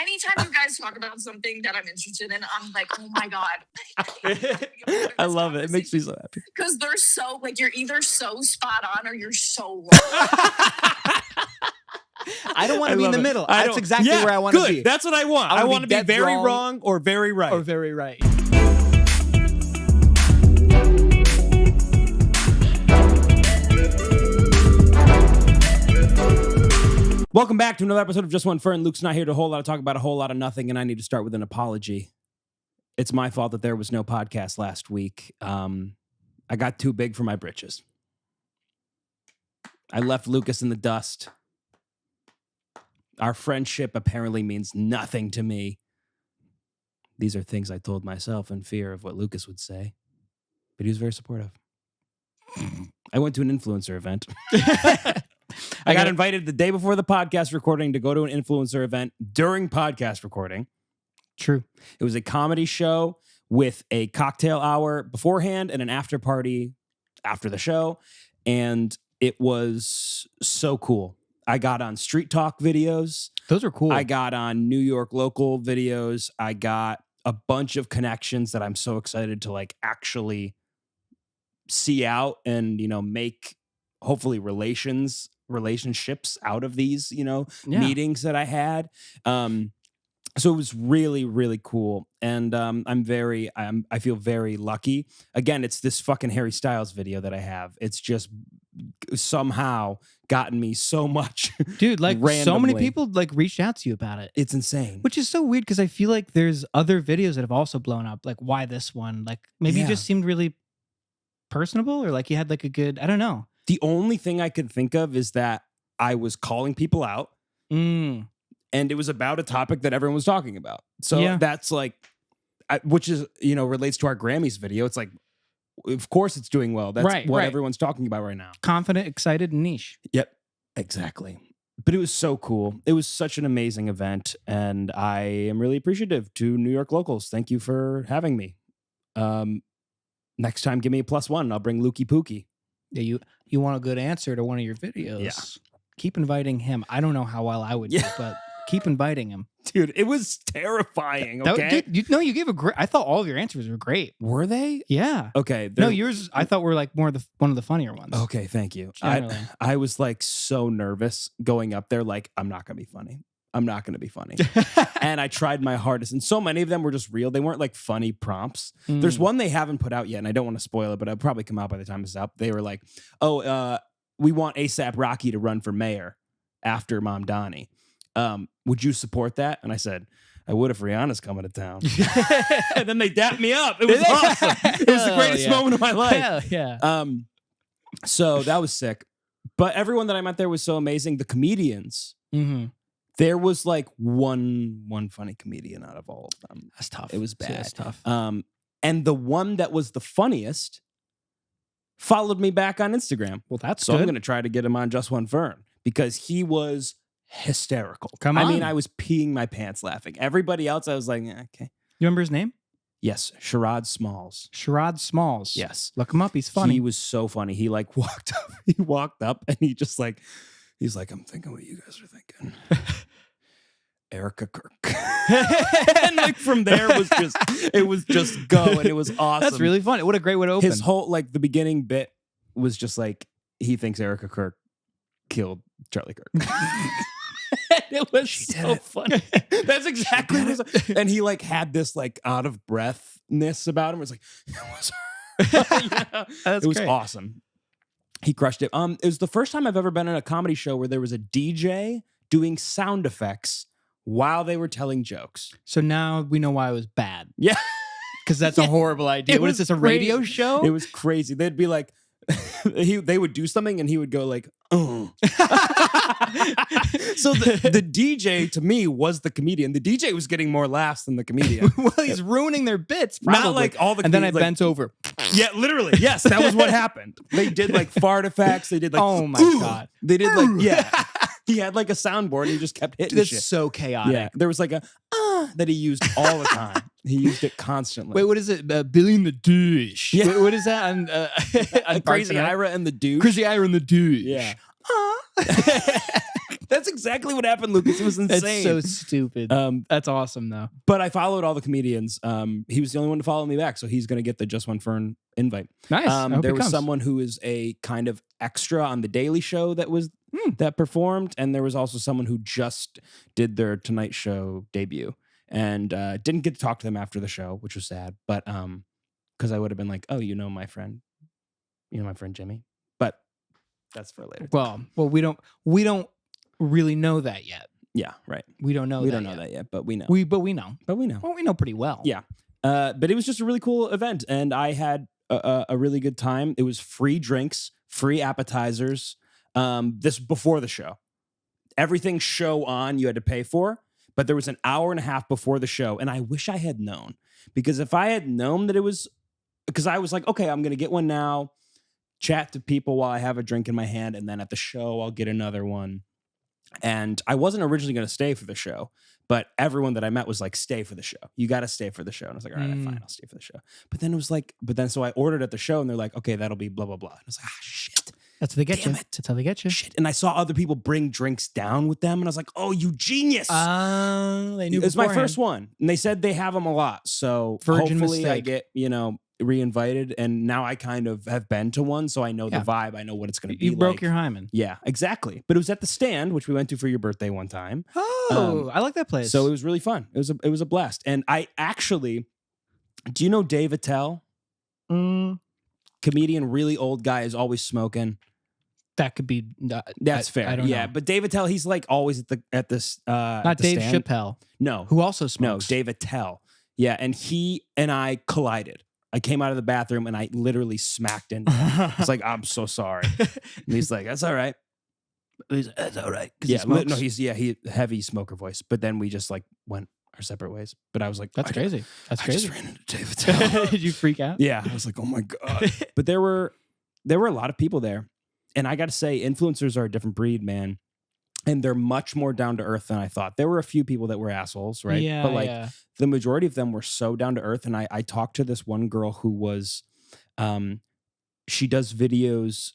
anytime you guys talk about something that I'm interested in, I'm like, oh my God. I love it. It makes me so happy. Because they're so, like, you're either so spot on or you're so wrong. I don't want to be in the middle. That's exactly where I want to be. That's what I want. I want to be very wrong or very right. Or very right. Welcome back to another episode of JustOneFern. Luke's not here to a whole lot of talk about a whole lot of nothing, and I need to start with an apology. It's my fault that there was no podcast last week. I got too big for my britches. I left Lucas in the dust. Our friendship apparently means nothing to me. These are things I told myself in fear of what Lucas would say, but he was very supportive. I went to an influencer event. I got invited the day before the podcast recording to go to an influencer event during podcast recording. True. It was a comedy show with a cocktail hour beforehand and an after party after the show. And it was so cool. I got on Street Talk videos. Those are cool. I got on New York local videos. I got a bunch of connections that I'm so excited to like actually see out and, you know, make hopefully relationships out of these, you know, meetings that I had. So it was really, really cool. And I feel very lucky. Again, it's this fucking Harry Styles video that I have. It's just somehow gotten me so much. Dude, like randomly. So many people like reached out to you about it. It's insane. Which is so weird because I feel like there's other videos that have also blown up. Like, why this one? Like, maybe you just seemed really personable or like you had like a good, I don't know. The only thing I could think of is that I was calling people out. And it was about a topic that everyone was talking about. So that's like, which is, you know, relates to our Grammys video. It's like, of course it's doing well. That's what everyone's talking about right now. Confident, excited, and niche. Yep, exactly. But it was so cool. It was such an amazing event. And I am really appreciative to New York locals. Thank you for having me. Next time, give me a +1. I'll bring Lukey Pookie. Yeah, you want a good answer to one of your videos. Yeah. Keep inviting him. I don't know how well I would do, but keep inviting him. Dude, it was terrifying, okay? You gave a great... I thought all of your answers were great. Were they? Yeah. Okay. No, yours, I thought were like one of the funnier ones. Okay, thank you. I was like so nervous going up there, like, I'm not going to be funny. I'm not going to be funny. And I tried my hardest. And so many of them were just real. They weren't like funny prompts. There's one they haven't put out yet, and I don't want to spoil it, but it'll probably come out by the time it's out. They were like, we want ASAP Rocky to run for mayor after Mom Donnie. Would you support that? And I said, I would if Rihanna's coming to town. And then they dapped me up. It was awesome. It was the greatest moment of my life. Hell yeah. So that was sick. But everyone that I met there was so amazing. The comedians. There was like one funny comedian out of all of them. That's tough. It was bad. That's tough. And the one that was the funniest followed me back on Instagram. Well, that's so good. I'm going to try to get him on JustOneFern because he was hysterical. Come on. I mean, I was peeing my pants laughing. Everybody else, I was like, okay. You remember his name? Yes, Sherrod Smalls. Sherrod Smalls. Yes. Look him up. He's funny. He was so funny. He like walked up. He walked up and he just like, he's like, I'm thinking what you guys are thinking. Erica Kirk. And like from there it was just go, and it was awesome. That's really funny. What a great way to open. His whole like the beginning bit was just like he thinks Erica Kirk killed Charlie Kirk. It was so funny. That's exactly what it was. And he like had this like out of breathness about him. It was like, it was her. It was awesome. He crushed it. It was the first time I've ever been in a comedy show where there was a DJ doing sound effects while they were telling jokes. So now we know why it was bad. Yeah. Because that's a horrible idea. What is this, a radio show? It was crazy. They'd be like, they would do something and he would go like, oh. So the DJ to me was the comedian. The DJ was getting more laughs than the comedian. Well, he's ruining their bits, probably. Not like all the and then I bent over. Yeah, literally. Yes, that was what happened. They did like fart effects. They did like, oh my God. They did like, yeah. He had like a soundboard and he just kept hitting shit. That's so chaotic. Yeah, there was like a that he used all the time. He used it constantly. Wait, what is it? Billy and the Douche. Yeah. What is that? On Crazy Ira and the Douche. Crazy Ira and the Douche. Yeah. That's exactly what happened, Lucas. It was insane. That's so stupid. That's awesome, though. But I followed all the comedians. He was the only one to follow me back, so he's going to get the JustOneFern invite. Nice. I hope There he was comes. someone who is a kind of extra on the Daily Show that performed, and there was also someone who just did their Tonight Show debut, and didn't get to talk to them after the show, which was sad. But because I would have been like, oh, my friend Jimmy. But that's for later. Well, we don't really know that yet. Yeah, right. We don't know. We that don't know yet. that yet, but we know. But we know. But we know. Well, we know pretty well. Yeah. But it was just a really cool event, and I had a really good time. It was free drinks, free appetizers. This before the show. Everything show on you had to pay for, but there was an hour and a half before the show, and I wish I had known, because if I had known that it was, because I was like, okay, I'm gonna get one now, chat to people while I have a drink in my hand, and then at the show I'll get another one. And I wasn't originally going to stay for the show, but everyone that I met was like, stay for the show. You got to stay for the show. And I was like, all right, fine, I'll stay for the show. But then it was like, so I ordered at the show, and they're like, okay, that'll be blah, blah, blah. And I was like, shit. That's how they get Damn you. it. That's how they get you. Shit. And I saw other people bring drinks down with them, and I was like, oh, you genius. They knew It's my beforehand. first one. And they said they have them a lot. So Virgin hopefully I mistake. get, re-invited. And now I kind of have been to one, so I know the vibe. I know what it's going to be You broke like. your hymen. Yeah, exactly. But it was at the Stand, which we went to for your birthday one time. Oh, I like that place. So it was really fun. It was a blast. And I actually, do you know Dave Attell? Comedian, really old guy, is always smoking. that could be. That's fair. I don't know. But Dave Attell, he's like always at this. Not Dave Chappelle, No, who also no, smokes. Dave Attell. Yeah, and he and I collided. I came out of the bathroom and I literally smacked into him. It's like, I'm so sorry. And he's like, that's all right. He's like, that's all right. Yeah, no, he heavy smoker voice. But then we just like went our separate ways. But I was like, That's crazy. That's I crazy. just ran into Dave Attell. Did you freak out? Yeah, I was like, oh my God. But there were a lot of people there. And I got to say, influencers are a different breed, man. And they're much more down to earth than I thought. There were a few people that were assholes, right? Yeah, but like yeah. the majority of them were so down to earth. And I talked to this one girl who was, she does videos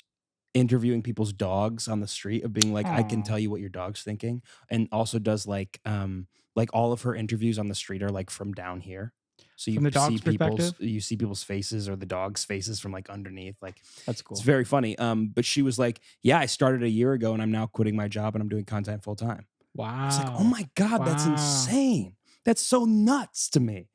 interviewing people's dogs on the street, of being like, I can tell you what your dog's thinking. And also does like all of her interviews on the street are like from down here. So you From the dog's you see people's faces, or the dog's faces from like underneath. Like, That's cool. it's very funny. But she was like, yeah, I started a year ago and I'm now quitting my job and I'm doing content full time. Wow. I was like, oh my God, that's Wow. insane. That's so nuts to me.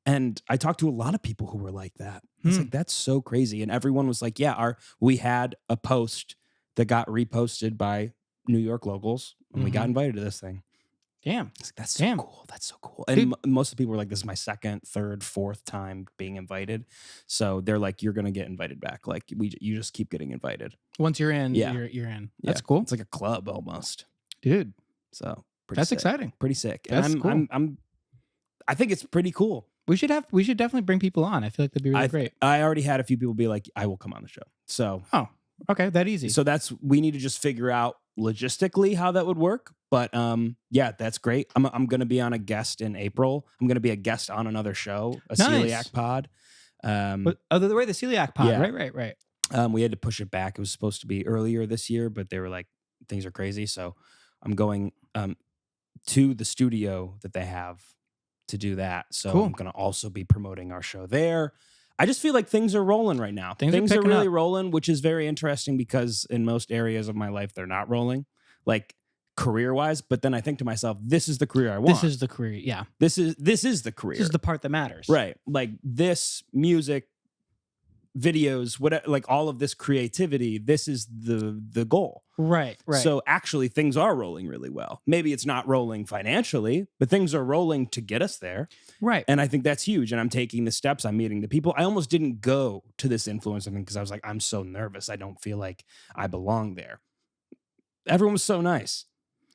And I talked to a lot of people who were like that. It's like, that's so crazy. And everyone was like, yeah, we had a post that got reposted by New York locals, and we got invited to this thing. Damn. It's like, that's so Damn. cool. That's so cool. And most of the people were like, this is my second, third, fourth time being invited. So they're like, you're going to get invited back. Like, you just keep getting invited. Once you're in, Yeah. you're in. Yeah. That's cool. It's like a club almost. Dude, So that's sick. exciting. Pretty sick. That's And cool. I think it's pretty cool. We should definitely bring people on. I feel like that'd be really great. I already had a few people be like, I will come on the show. So Oh, okay. That easy. So we need to just figure out logistically how that would work. But yeah, that's great. I'm going to be on a guest in April. I'm going to be a guest on another show, a Nice. celiac pod. But the celiac pod. Yeah. Right. We had to push it back. It was supposed to be earlier this year, but they were like, things are crazy. So I'm going to the studio that they have to do that. So Cool. I'm going to also be promoting our show there. I just feel like things are rolling right now. Things are picking really up. rolling, which is very interesting, because in most areas of my life, they're not rolling, like career-wise. But then I think to myself, this is the career I want. This is the career. Yeah. This is the career. This is the part that matters. Right. Like this music, videos, whatever, like all of this creativity, this is the goal. Right. So actually things are rolling really well. Maybe it's not rolling financially, but things are rolling to get us there. Right. And I think that's huge. And I'm taking the steps. I'm meeting the people. I almost didn't go to this influencer thing because I was like, I'm so nervous. I don't feel like I belong there. Everyone was so nice.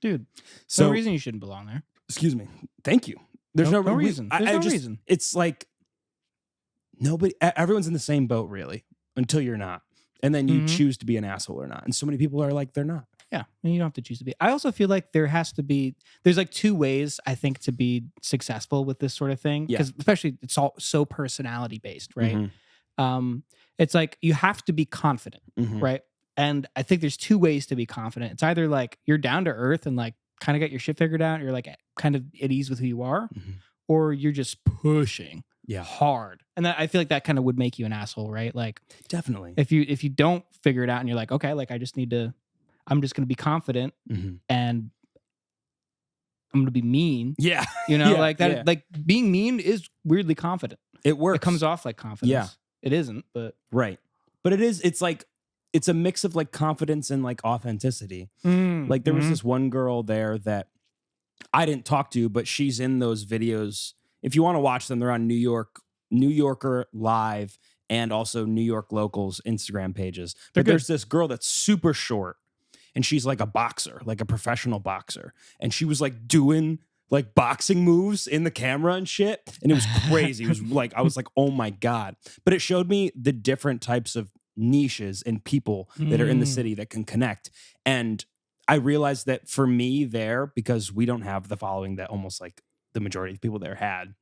Dude, So no reason you shouldn't belong there. excuse me. Thank you. There's no reason. There's no reason. It's like everyone's in the same boat really until you're not. And then you choose to be an asshole or not. And so many people are like, they're not. Yeah, and you don't have to choose to be. I also feel like there's like two ways, I think, to be successful with this sort of thing. Yeah. Because especially it's all so personality based, right? Mhm. It's like you have to be confident, Mhm. right? And I think there's two ways to be confident. It's either like you're down to earth and like kind of got your shit figured out. You're like kind of at ease with who you are, or you're just pushing hard. And I feel like that kind of would make you an asshole, right? Like definitely. If you don't figure it out and you're like, okay, like I'm just going to be confident and I'm going to be mean. Yeah. You know, like that, like being mean is weirdly confident. It works. It comes off like confidence. Yeah. It isn't, but. Right. But it's like, it's a mix of like confidence and like authenticity. Like there was this one girl there that I didn't talk to, but she's in those videos. If you want to watch them, they're on New Yorker Live and also New York Locals Instagram pages. But there's this girl that's super short and she's like a boxer, like a professional boxer. And she was like doing like boxing moves in the camera and shit. And it was crazy. It was like, I was like, oh my God. But it showed me the different types of niches and people that are in the city that can connect. And I realized that for me there, because we don't have the following that almost like the majority of people there had,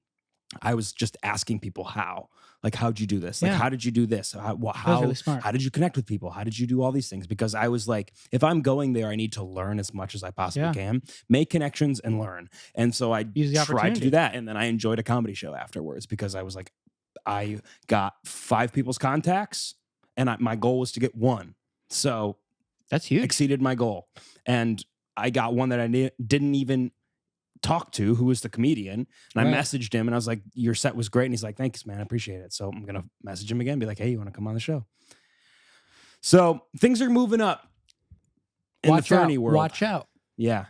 I was just asking people how. Like, how'd you do this? Like, how did you do this? How really smart. How did you connect with people? How did you do all these things? Because I was like, if I'm going there, I need to learn as much as I possibly can, make connections and learn. And so I tried to do that. And then I enjoyed a comedy show afterwards because I was like, I got 5 people's contacts and my goal was to get 1. So that's huge. Exceeded my goal. And I got one that I didn't even talk to, who was the comedian. And I messaged him and I was like, your set was great. And he's like, thanks, man. I appreciate it. So I'm going to message him again, be like, hey, you want to come on the show? So things are moving up in the Fernie world. Watch out. Yeah.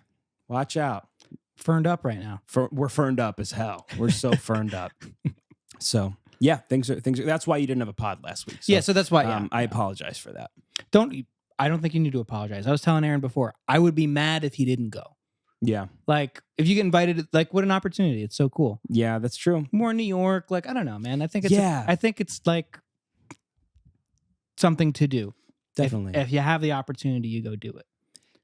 Watch out. Ferned up right now. We're ferned up as hell. We're so ferned up. So yeah, things are, that's why you didn't have a pod last week. So, so that's why, I apologize for that. I don't think you need to apologize. I was telling Aaron before, I would be mad if he didn't go. Yeah. Like, if you get invited, like, what an opportunity. It's so cool. Yeah, that's true. More New York. Like, I don't know, man. I think it's like something to do. Definitely. If you have the opportunity, you go do it.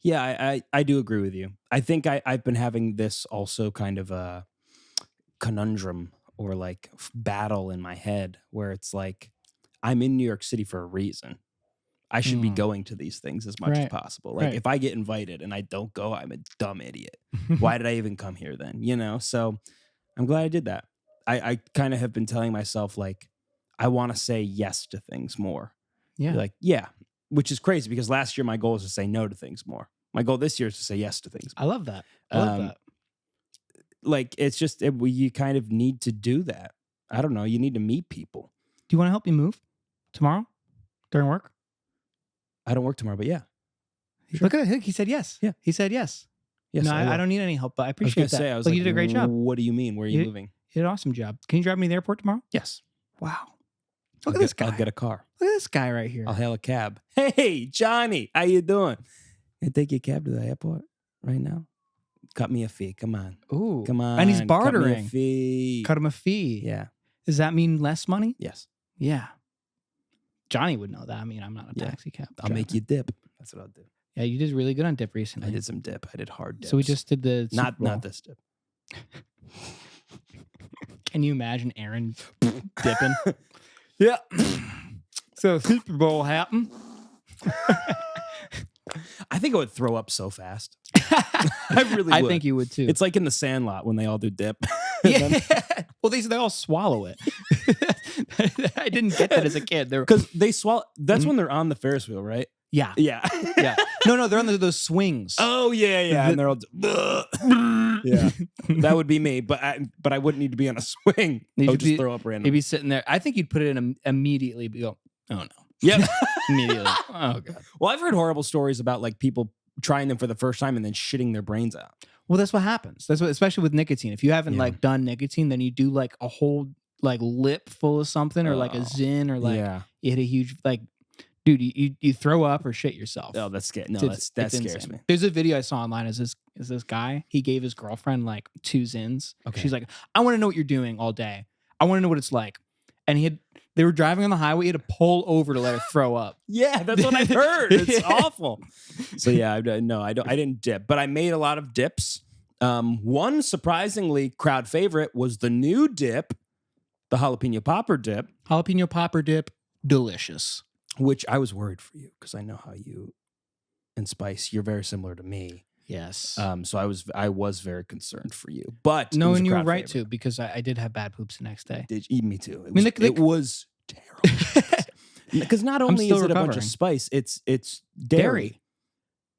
Yeah, I do agree with you. I think I've been having this also kind of a conundrum or like battle in my head where it's like, I'm in New York City for a reason. I should be going to these things as much as possible. Like if I get invited and I don't go, I'm a dumb idiot. Why did I even come here then? You know? So I'm glad I did that. I kind of have been telling myself like, I want to say yes to things more. Yeah. Like, yeah, which is crazy because last year my goal was to say no to things more. My goal this year is to say yes to things more. I love that. I love that. Like, it's just, you kind of need to do that. I don't know. You need to meet people. Do you want to help me move tomorrow during work? I don't work tomorrow, but yeah. Sure. Look at it. He said yes. Yeah. He said yes. Yes, no, I don't need any help, but I appreciate that. I was like, you did a great job. What do you mean? Where are you moving? You did an awesome job. Can you drive me to the airport tomorrow? Yes. Wow. Look at this guy. I'll get a car. Look at this guy right here. I'll hail a cab. Hey, Johnny, how you doing? Can I take your cab to the airport right now? Cut me a fee. Come on. Ooh. Come on. And he's bartering. Cut me a fee. Cut him a fee. Yeah. Does that mean less money? Yes. Yeah. Johnny would know that. I mean, I'm not a taxi cab driver. I'll make you dip. That's what I'll do. Yeah, you did really good on dip recently. I did some dip. I did hard dips. So we just did the Super Bowl. Not this dip. Can you imagine Aaron dipping? Yeah. So Super Bowl happened. I think I would throw up so fast. I really would. I think you would too. It's like in the Sandlot when they all do dip. Yeah. Well, they all swallow it. I didn't get that as a kid. Because they swallow. That's when they're on the Ferris wheel, right? Yeah. Yeah. Yeah. No, they're on those swings. Oh yeah. And they're all. Yeah. That would be me, but I wouldn't need to be on a swing. I would just throw up randomly. You'd be sitting there. I think you'd put it in immediately. Go. Oh no. Yep. Immediately. Oh god. Well, I've heard horrible stories about like people trying them for the first time and then shitting their brains out. Well, that's what happens. That's what, especially with nicotine. If you haven't like done nicotine, then you do like a whole like lip full of something or like a Zyn or like you hit a huge like, dude, you throw up or shit yourself. Oh, that's scary. No, that scares insane. me. There's a video I saw online. Is this guy? He gave his girlfriend like 2 Zins. Okay. She's like, I want to know what you're doing all day. I want to know what it's like. And they were driving on the highway. He had to pull over to let her throw up. Yeah, that's what I've heard. It's awful. So yeah, I didn't dip, but I made a lot of dips. One surprisingly crowd favorite was the new dip, the jalapeno popper dip. Jalapeno popper dip, delicious. which I was worried for you because I know how you and Spice, you're very similar to me. Yes. So I was very concerned for you, but no, it was and a you were crowd right favorite. too, because I did have bad poops the next day. Me too. It mean, was, it was terrible. Because not only is still it a bunch recovering. of spice, it's dairy.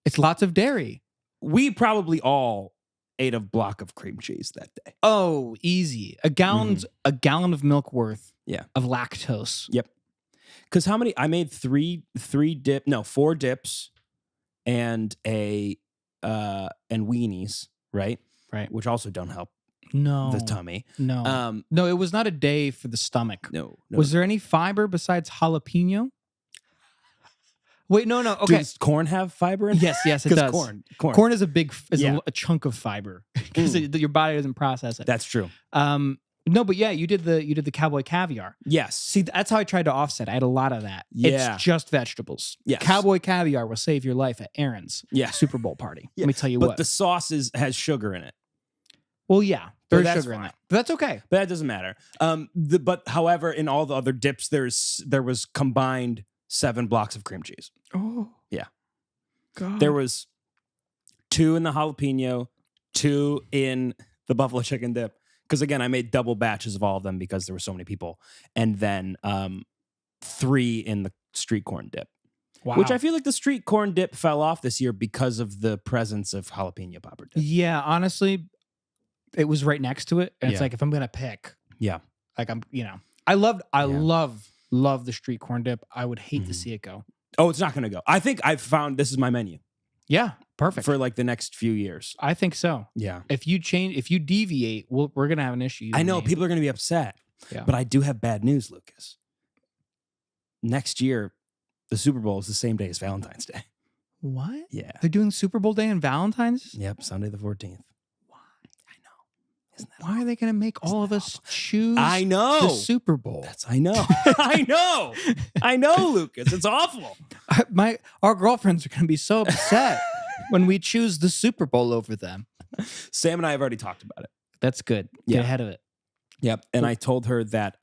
It's lots of dairy. We probably all ate a block of cream cheese that day. Oh, easy. A gallon of milk worth. Yeah. Of lactose. Yep. Because how many? I made four dips, and and weenies, right? Right. Which also don't help No. the tummy. No. No, it was not a day for the stomach. No. Was there any fiber besides jalapeno? Wait, no. Okay. Does corn have fiber in it? Yes, it does. Corn Is a big, Yeah. a chunk of fiber because your body doesn't process it. That's true. No, but yeah, you did the cowboy caviar. Yes. See, that's how I tried to offset. I had a lot of that. Yeah. It's just vegetables. Yes. Cowboy caviar will save your life at Aaron's Super Bowl party. Yeah. Let me tell you But what. the sauce has sugar in it. Well, yeah, But there's that's sugar in fine. that. But that's okay. But that doesn't matter. But however, in all the other dips, there was combined 7 blocks of cream cheese. Oh. Yeah. God. There was 2 in the jalapeno, 2 in the buffalo chicken dip. Because again, I made double batches of all of them because there were so many people, and then 3 in the street corn dip. Wow. Which I feel like the street corn dip fell off this year because of the presence of jalapeno popper dip. Yeah, honestly, it was right next to it, and it's Yeah. like if I'm gonna pick, Yeah. like I love the street corn dip. I would hate to see it go. Oh, it's not going to go. I think I've found this is my menu Yeah, perfect. for like the next few years. I think so. Yeah. If you deviate, we're gonna have an issue. you I and know me. people are going to be upset, Yeah. but I do have bad news, Lucas. Next year, the Super Bowl is the same day as Valentine's Day. What? Yeah. They're doing Super Bowl day and Valentine's? Yep. Sunday the 14th. Why? I know. Isn't that Why are they going to make all of us choose I know. the Super Bowl? I know. I know. I know, Lucas. It's awful. Our girlfriends are going to be so upset when we choose the Super Bowl over them. Sam and I have already talked about it. That's good. Yeah. Get ahead of it. Yep. And I told her that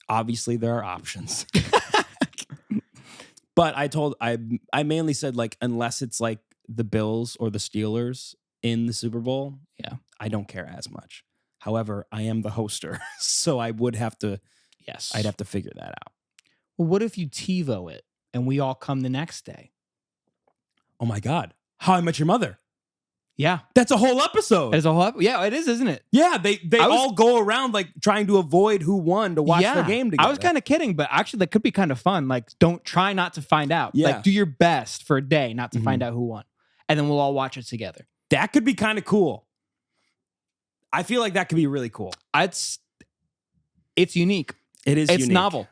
obviously there are options. But I mainly said, like, unless it's like the Bills or the Steelers in the Super Bowl, Yeah. I don't care as much. However, I am the hoster, so I would have to. Yes. I'd have to figure that out. Well, what if you TiVo it and we all come the next day? Oh my God! How I Met Your Mother. Yeah. That's a whole episode. As a whole, yeah, it is, isn't it? Yeah, they all go around like trying to avoid who won to watch the game together. I was kind of kidding, but actually that could be kind of fun. Like, try not to find out. Yeah. Like, do your best for a day not to find out who won. And then we'll all watch it together. That could be kind of cool. I feel like that could be really cool. It's unique. It is. It's unique. novel.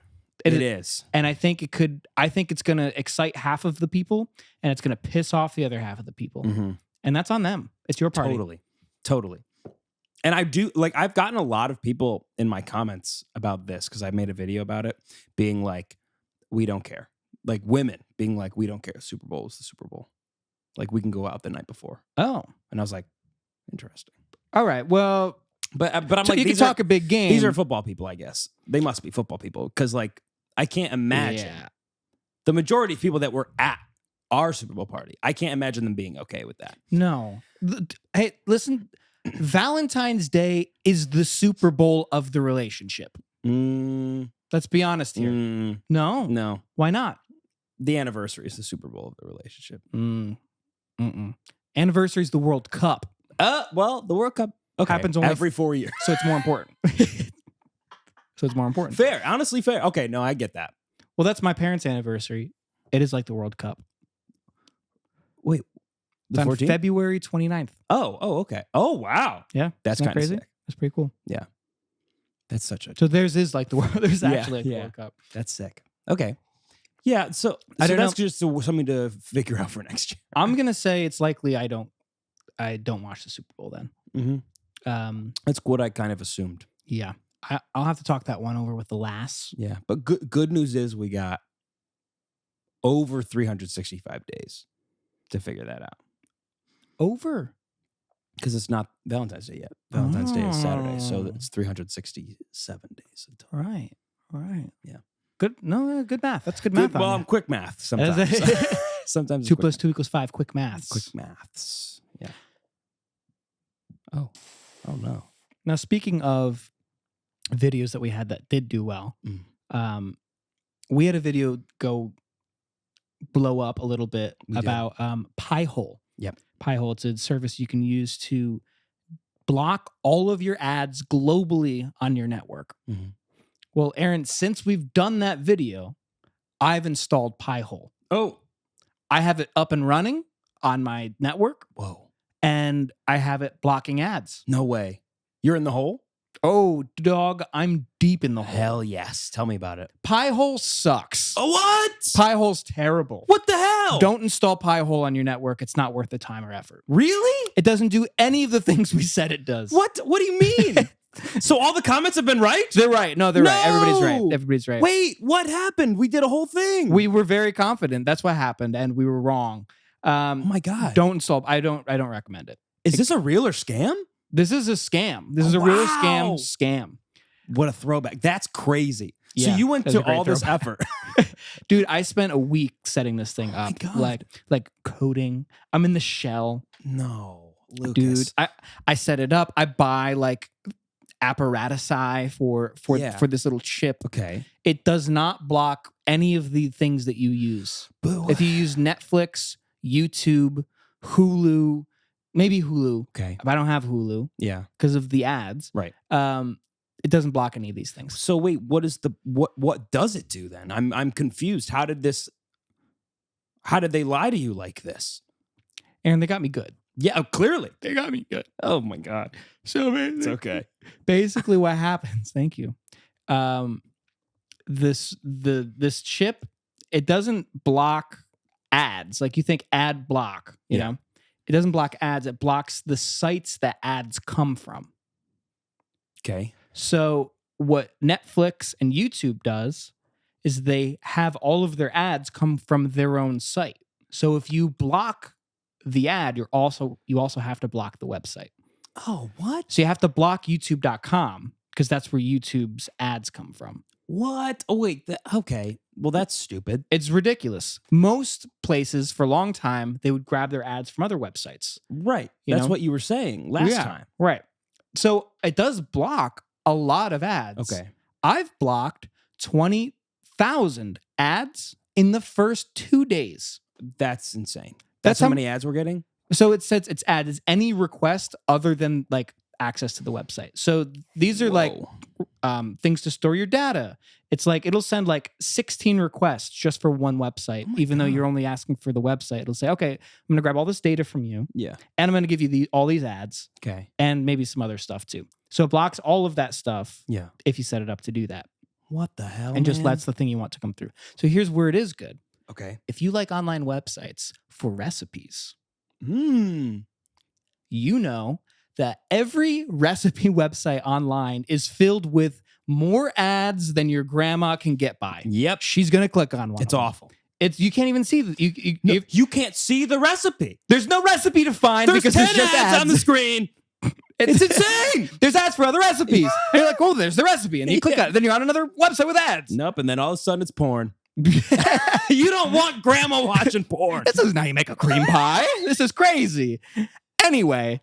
It is. And I think it's going to excite half of the people and it's going to piss off the other half of the people. Mm-hmm. And that's on them. It's your party. Totally. And I've gotten a lot of people in my comments about this because I made a video about it being like, we don't care. Like women being like, we don't care. Super Bowl is the Super Bowl. Like we can go out the night before. Oh. And I was like, interesting. All right. Well, but I'm so like, you can talk a big game. These are football people, I guess. They must be football people because like I can't imagine the majority of people that were at our Super Bowl party. I can't imagine them being okay with that. No. Hey, listen, Valentine's Day is the Super Bowl of the relationship. Let's be honest here. No. Why not? The anniversary is the Super Bowl of the relationship. Anniversary is the World Cup. Well, the World Cup happens only every 4 years. So it's more important. Fair. Honestly, fair. Okay, no, I get that. Well, that's my parents' anniversary. It is like the World Cup. Wait, it's on February 29th. Oh, okay. Oh, wow. Yeah. That's kind of crazy. sick. That's pretty cool. Yeah. That's such a... So theirs is like the world. There's actually like the World Cup. That's sick. Okay. Yeah, so I don't that's know. just something to figure out for next year. I'm going to say it's likely I don't watch the Super Bowl then. Mm-hmm. That's what I kind of assumed. Yeah. I'll have to talk that one over with the lass. Yeah, but good news is we got over 365 days to figure that out. Over? Because it's not Valentine's Day yet. Valentine's Day is Saturday, so it's 367 days until. Right. Yeah. Good. No, good math. That's good math. Well, I'm quick math sometimes. Sometimes 2 + 2 = 5. Quick maths. Quick maths. Yeah. Oh no. Now, speaking of videos that we had that did do well, we had a video go blow up a little bit about Pi-hole. Yep. Pi-hole. It's a service you can use to block all of your ads globally on your network. Mm-hmm. Well, Aaron, since we've done that video, I've installed Pi-hole. Oh. I have it up and running on my network. Whoa. And I have it blocking ads. No way. You're in the hole? Oh, dog, I'm deep in the hole. Hell yes. Tell me about it. Pi-hole sucks. Oh, what? Pi-hole's terrible. What the hell? Don't install Pi-hole on your network. It's not worth the time or effort. Really? It doesn't do any of the things we said it does. What do you mean? So all the comments have been right? They're right. No, they're right. Everybody's right. Everybody's right. Wait, what happened? We did a whole thing. We were very confident. That's what happened, and we were wrong. Oh my God. Don't install. I don't recommend it. Is this a real or scam? This is a scam. This is a real scam. What a throwback. That's crazy. Yeah, so you went that's a to great all this throwback. effort. Dude, I spent a week setting this thing my up. God. Like coding. I'm in the shell. No, Lucas. Dude, I set it up. I buy like apparatusi for this little chip. Okay. It does not block any of the things that you use. But If you use Netflix, YouTube, Hulu, maybe Hulu. Okay. But I don't have Hulu Yeah. because of the ads. Right. It doesn't block any of these things. So wait, what does it do then? I'm confused. How did they lie to you like this? And they got me good. Yeah, clearly. They got me good. Oh my God. So It's okay. basically what happens, thank you. This chip, it doesn't block ads. Like you think ad block, you know? It doesn't block ads. It blocks the sites that ads come from. Okay. So what Netflix and YouTube does is they have all of their ads come from their own site. So if you block the ad, you also have to block the website. Oh, what? So you have to block youtube.com because that's where YouTube's ads come from. What? Oh, wait. Okay. Well, that's stupid. It's ridiculous. Most places for a long time, they would grab their ads from other websites. Right. You That's know? what you were saying last time. Right. So it does block a lot of ads. Okay. I've blocked 20,000 ads in the first 2 days. That's insane. That's That's how how- many ads we're getting? So it says it's ad is any request other than like access to the website. So these are like things to store your data. It's like it'll send like 16 requests just for one website, even though you're only asking for the website. It'll say, okay, I'm going to grab all this data from you. Yeah. And I'm going to give you all these ads. Okay. And maybe some other stuff too. So it blocks all of that stuff Yeah. if you set it up to do that. What the hell? And just man? lets the thing you want to come through. So here's where it is good. Okay. If you like online websites for recipes, Hmm. you know that every recipe website online is filled with more ads than your grandma can get by. Yep. She's going to click on one. It's of them. awful. It's you can't even see You can't see the recipe. there's no recipe to find There's because 10 there's just ads on the screen. It's insane. There's ads for other recipes. And you're like, oh, there's the recipe. And you click on it. Then you're on another website with ads. Nope. And then all of a sudden it's porn. You don't want grandma watching porn. This isn't how you make a cream pie. This is crazy. Anyway,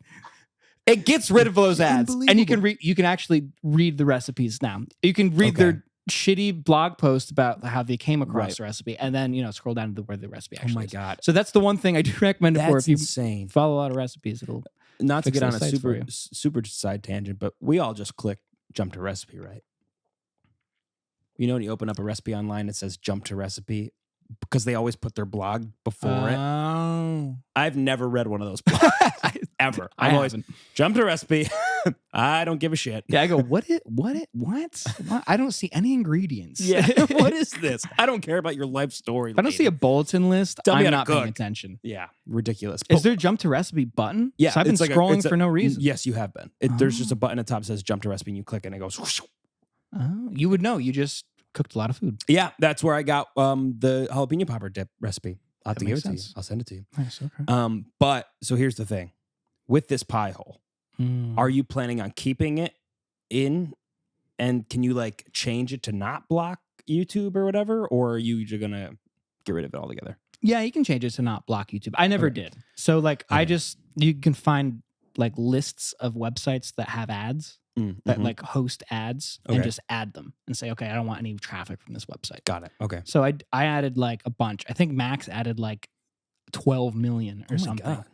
it gets rid of those ads. And you can actually read the recipes now. You can read their shitty blog post about how they came across the recipe and then, scroll down to where the recipe actually is. Oh my God. So that's the one thing I do recommend it for. That's If you insane. follow a lot of recipes, it'll Not to fix get on those a sites for you. super side tangent, but we all just click jump to recipe, right? You know, when you open up a recipe online, it says jump to recipe because they always put their blog before it. Oh. I've never read one of those blogs ever. I I'm always haven't. jump to recipe. I don't give a shit. Yeah, I go, what? I don't see any ingredients. Yeah. What is this? I don't care about your life story. If I don't see a bulletin list, Tell me how I'm to not paying cook. attention. Yeah, ridiculous. Is there a jump to recipe button? Yeah, So I've been it's like scrolling for no reason. Yes, you have been. There's just a button at the top that says jump to recipe, and you click it, and it goes. Whoosh. Oh, you would know. You just cooked a lot of food. Yeah, that's where I got the jalapeno popper dip recipe. I'll have That to give makes it to you. sense. I'll send it to you. Nice. Okay. But so here's the thing, with this pie hole, are you planning on keeping it in, and can you like change it to not block YouTube or whatever, or are you just gonna get rid of it altogether? Yeah, you can change it to not block YouTube. I never did. So like you can find like lists of websites that have ads that like host ads and just add them and say, okay, I don't want any traffic from this website. Got it. Okay. So I added like a bunch. I think Max added like 12 million or something.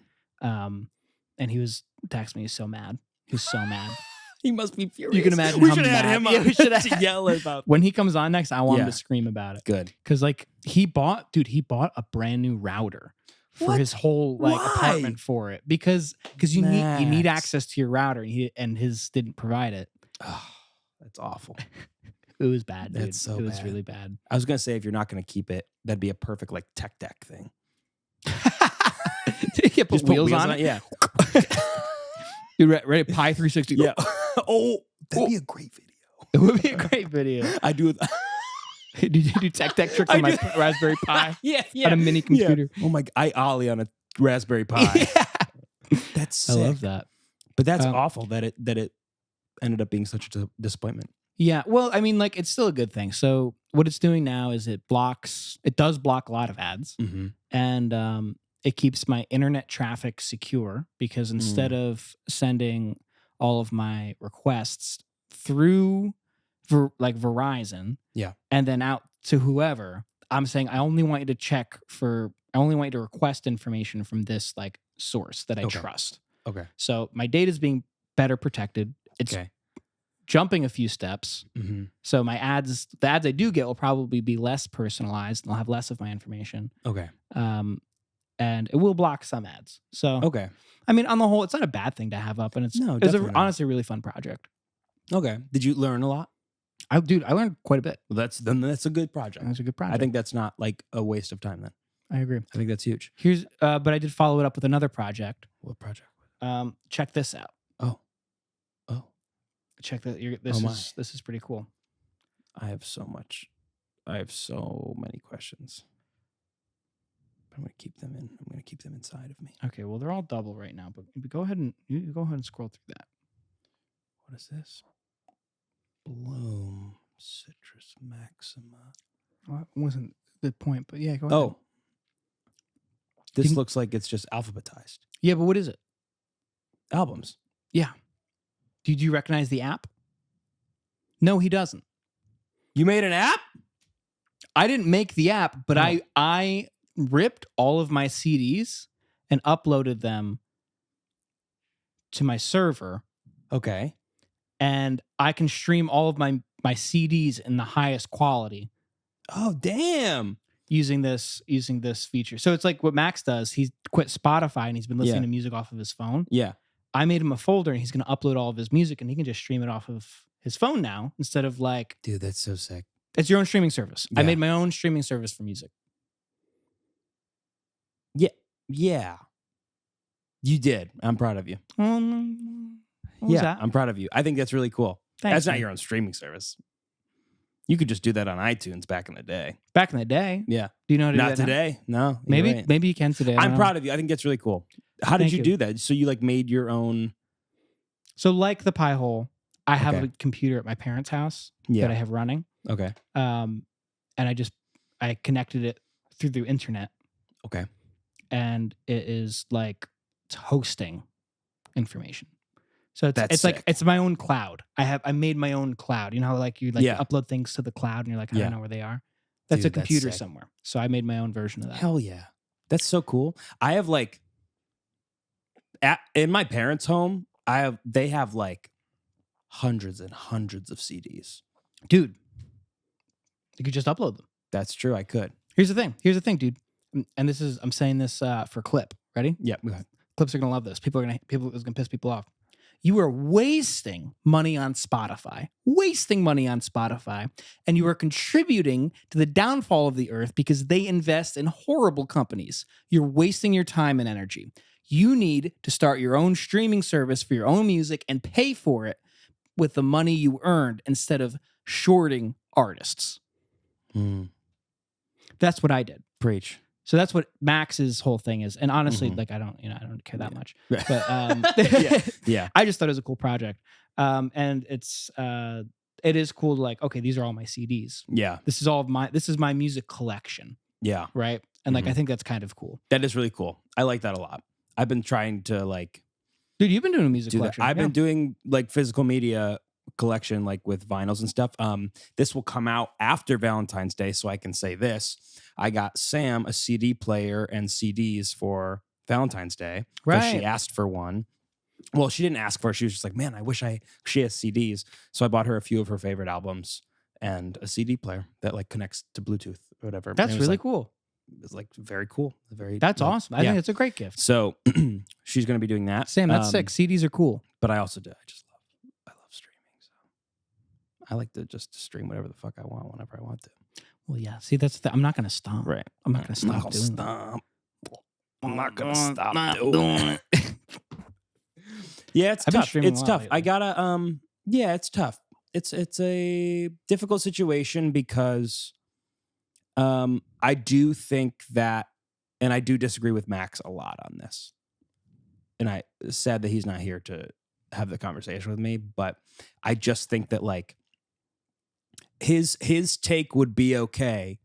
God. And he was texting me. He's so mad. He was so mad. He must be furious. You can imagine we how should mad. add him Yeah, we should to yell about. When he comes on next, I want him to scream about it. Good. Because like he bought a brand new router for his whole like apartment for it because you need access to your router and his didn't provide it. Oh, that's awful. It was bad, dude. That's so it was bad. really bad. I was gonna say if you're not gonna keep it, that'd be a perfect like tech deck thing. You put wheels on it. Yeah. Dude, ready? Pi 360. Yeah. Oh, that'd be a great video. It would be a great video. I do. Do you do tech deck tricks on my Raspberry Pi? Yeah. On a mini computer. Yeah. Oh my! I ollie on a Raspberry Pi. Yeah. That's sick. I love that. But that's awful that it ended up being such a disappointment. Yeah. Well, I mean, like it's still a good thing. So what it's doing now is it does block a lot of ads, and it keeps my internet traffic secure because instead of sending all of my requests through like Verizon, and then out to whoever, I'm saying I only want you to request information from this like source that I trust. Okay. So my data is being better protected. It's jumping a few steps. So the ads I do get will probably be less personalized and they'll have less of my information. Okay. And it will block some ads. So I mean, on the whole, it's not a bad thing to have up, and it's honestly a really fun project. Okay. Did you learn a lot? I learned quite a bit. Well, that's a good project. That's a good project. I think that's not like a waste of time then. I agree. I think that's huge. But I did follow it up with another project. What project? Check this out. Oh. Check that. This is pretty cool. I have so many questions. But I'm gonna keep them in. I'm gonna keep them inside of me. Okay, well they're all double right now, but go ahead and scroll through that. What is this? Bloom Citrus Maxima. Well, that wasn't the point, but yeah, go ahead. Oh. This looks like it's just alphabetized. Yeah, but what is it? Albums. Yeah. Did you recognize the app? No, he doesn't. You made an app? I didn't make the app, but I ripped all of my CDs and uploaded them to my server. Okay. And I can stream all of my CDs in the highest quality. Oh, damn. Using this feature. So it's like what Max does. He's quit Spotify and he's been listening to music off of his phone. Yeah. I made him a folder and he's going to upload all of his music and he can just stream it off of his phone now instead of like... Dude, that's so sick. It's your own streaming service. Yeah. I made my own streaming service for music. Yeah. You did. I'm proud of you. I'm proud of you. I think that's really cool. Thanks, that's not your own streaming service. You could just do that on iTunes back in the day. Back in the day? Yeah. Do you know how to do that Not today. Now? No. Maybe you can today. I'm proud of you. I think that's really cool. How did you do that? So you like made your own... So like the Pi hole, I have a computer at my parents' house that I have running. Okay. And I connected it through the internet. Okay. And it is like it's hosting information. So it's like it's my own cloud. I made my own cloud. You know how like you upload things to the cloud and you're like, I don't know where they are. That's a computer somewhere. So I made my own version of that. Hell yeah. That's so cool. I have like in my parents' home, they have like hundreds and hundreds of CDs. Dude, you could just upload them. That's true. I could. Here's the thing, dude. And I'm saying this for Clip. Ready? Yeah. Go ahead. Clips are gonna love this. It's gonna piss people off. You are wasting money on Spotify, and you are contributing to the downfall of the earth because they invest in horrible companies. You're wasting your time and energy. You need to start your own streaming service for your own music and pay for it with the money you earned instead of shorting artists. That's what I did. Preach. So that's what Max's whole thing is. And honestly, like I don't care that much. But yeah. I just thought it was a cool project. And it's it is cool to like, okay, these are all my CDs. Yeah. This is my music collection. Yeah. Right. And like, I think that's kind of cool. That is really cool. I like that a lot. I've been trying to like, dude, you've been doing a music collection. I've been doing like physical media collection, like with vinyls and stuff. This will come out after Valentine's Day, so I can say this. I got Sam a CD player and CDs for Valentine's Day because she asked for one. Well, she didn't ask for it. She was just like, man, I wish she has CDs. So I bought her a few of her favorite albums and a CD player that like connects to Bluetooth or whatever. That's really cool. It's like very cool. That's awesome. I think it's a great gift. So she's going to be doing that. Sam, that's sick. CDs are cool. But I also do. I love streaming. So I like to just stream whatever the fuck I want whenever I want to. Well, yeah. See, I'm not going to stop. Right. I'm not going to stop doing that. I'm not going to stop doing it. Yeah, it's tough. It's tough. I gotta. Yeah, it's tough. It's a difficult situation because I do think that, and I do disagree with Max a lot on this. And it's sad that he's not here to have the conversation with me, but I just think that like his take would be okay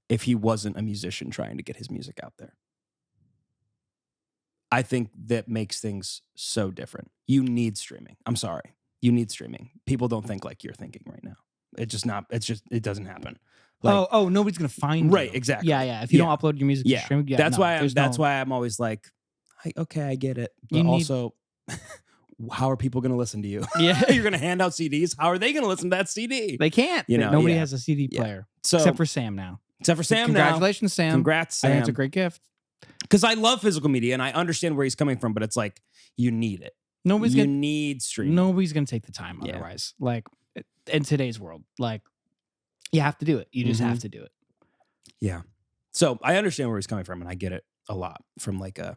if he wasn't a musician trying to get his music out there. I think that makes things so different. You need streaming. I'm sorry. You need streaming. People don't think like you're thinking right now. It doesn't happen. Like, nobody's gonna find right, you. exactly. Yeah. If you don't upload your music to streaming, that's why I'm always like, I get it. But also, how are people gonna listen to you? Yeah. You're gonna hand out CDs. How are they gonna listen to that CD? They can't. Nobody has a CD player. So, except for Sam now. Congratulations, Sam. Congrats, Sam. I think it's a great gift. Because I love physical media and I understand where he's coming from, but it's like, you need it. You need streaming. Nobody's going to take the time otherwise. Like, in today's world, like, you have to do it. You just have to do it. Yeah. So I understand where he's coming from and I get it a lot from like a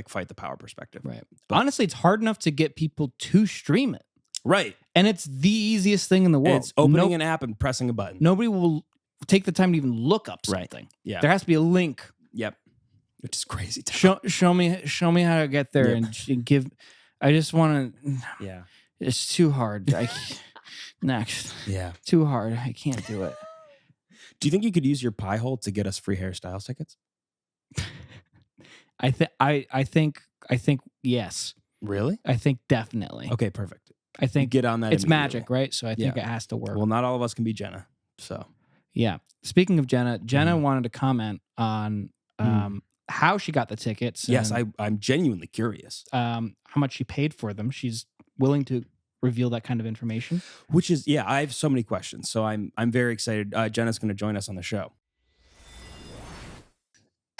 fight the power perspective. Right. But honestly, it's hard enough to get people to stream it. Right. And it's the easiest thing in the world. And it's opening an app and pressing a button. Nobody will take the time to even look up something. Right. Yeah. There has to be a link. Yep. Which is crazy. Show me how to get there and give. I just want to. Yeah. It's too hard. Next. Yeah. Too hard. I can't do it. Do you think you could use your pie hole to get us free hairstyles tickets? I think yes. Really? I think definitely. Okay, perfect. I think get on that. It's magic, right? So I think it has to work. Well, not all of us can be Jenna. So yeah. Speaking of Jenna, wanted to comment on how she got the tickets. Yes, I'm genuinely curious. How much she paid for them. She's willing to reveal that kind of information. Which is, I have so many questions. So I'm very excited. Jenna's going to join us on the show.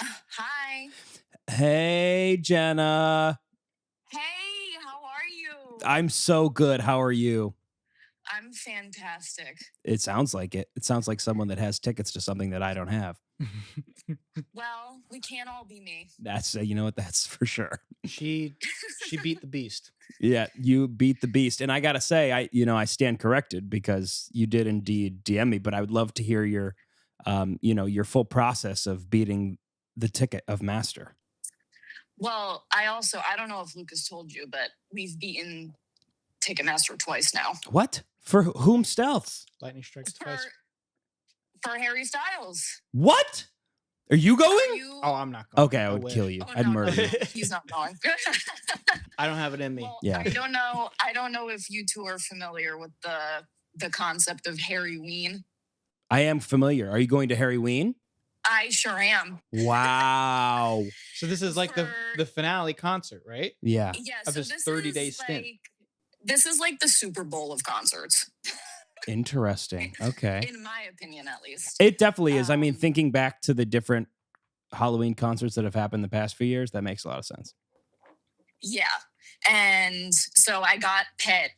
Hi. Hey, Jenna. Hey, how are you? I'm so good. How are you? I'm fantastic. It sounds like it. It sounds like someone that has tickets to something that I don't have. Well, we can't all be me. That's you know what? That's for sure. She beat the beast. Yeah, you beat the beast, and I gotta say, I stand corrected because you did indeed DM me. But I would love to hear your, your full process of beating the ticket of Master. Well, I don't know if Lucas told you, but we've beaten Ticketmaster twice now. What? For whom stealths? Lightning strikes twice. For Harry Styles. What? Are you going? Oh, I'm not going. Okay, I would kill you. I'd murder you. He's not going. I don't have it in me. Well, yeah. I don't know if you two are familiar with the concept of Harryween. I am familiar. Are you going to Harryween? I sure am. Wow. So this is like the finale concert, right? Yeah. Yeah. Of So his this 30-day stint. This is like the Super Bowl of concerts. Interesting. Okay. In my opinion, at least. It definitely is. I mean, thinking back to the different Halloween concerts that have happened the past few years, that makes a lot of sense. Yeah. And so I got Pitt.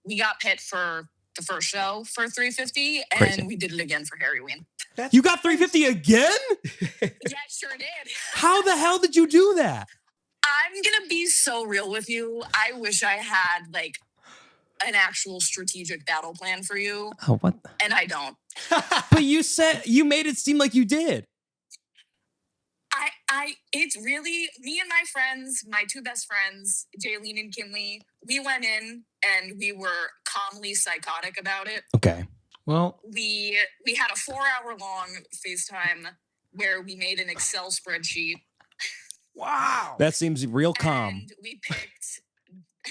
We got Pitt for the first show for $350, and Crazy. We did it again for Harryween. You got $350 again? Yeah, sure did. How the hell did you do that? I'm going to be so real with you. I wish I had like an actual strategic battle plan for you. Oh, what? And I don't. But you said you made it seem like you did. It's really me and my friends, my two best friends, Jaylene and Kinley. We went in and we were calmly psychotic about it. Okay. Well, We had a 4-hour-long FaceTime where we made an Excel spreadsheet. wow. That seems real calm. And we picked.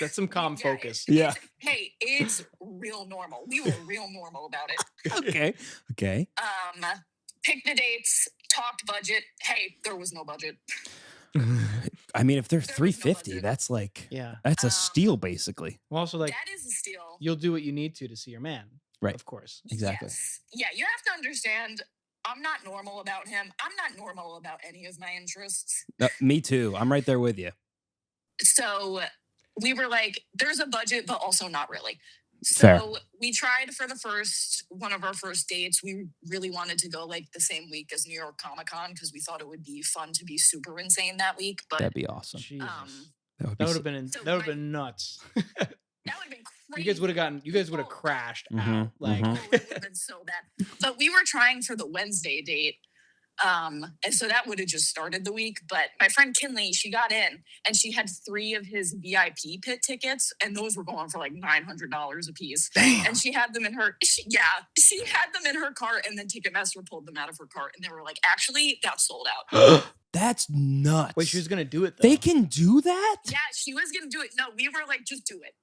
That's some calm Yeah, focus. Yeah. Hey, it's real normal. We were real normal about it. Okay. Okay. Picked the dates, talked budget. Hey, there was no budget. I mean, if they're There was no 350, budget. that's like Yeah. that's a steal, basically. Well, also, like, That is a steal. you'll do what you need to see your man. Right. Of course. Exactly. Yes. Yeah, you have to understand, I'm not normal about him. I'm not normal about any of my interests. Me too. I'm right there with you. So we were like, there's a budget, but also not really. So Fair. we tried for one of our first dates. We really wanted to go like the same week as New York Comic Con because we thought it would be fun to be super insane that week. But That'd be awesome. Jesus. That That would have been So that would have been nuts. that would have been crazy. You guys would have crashed out. Like Oh, it would have been so bad. But we were trying for the Wednesday date. And so that would have just started the week. But my friend Kinley, she got in and she had 3 of his VIP pit tickets, and those were going for like $900 a piece. Damn. And she had them in her she had them in her cart, and then Ticketmaster pulled them out of her cart, and they were like, actually, that's sold out. That's nuts. wait, she was gonna do it though. They can do that? Yeah, she was gonna do it. No, we were like, just do it.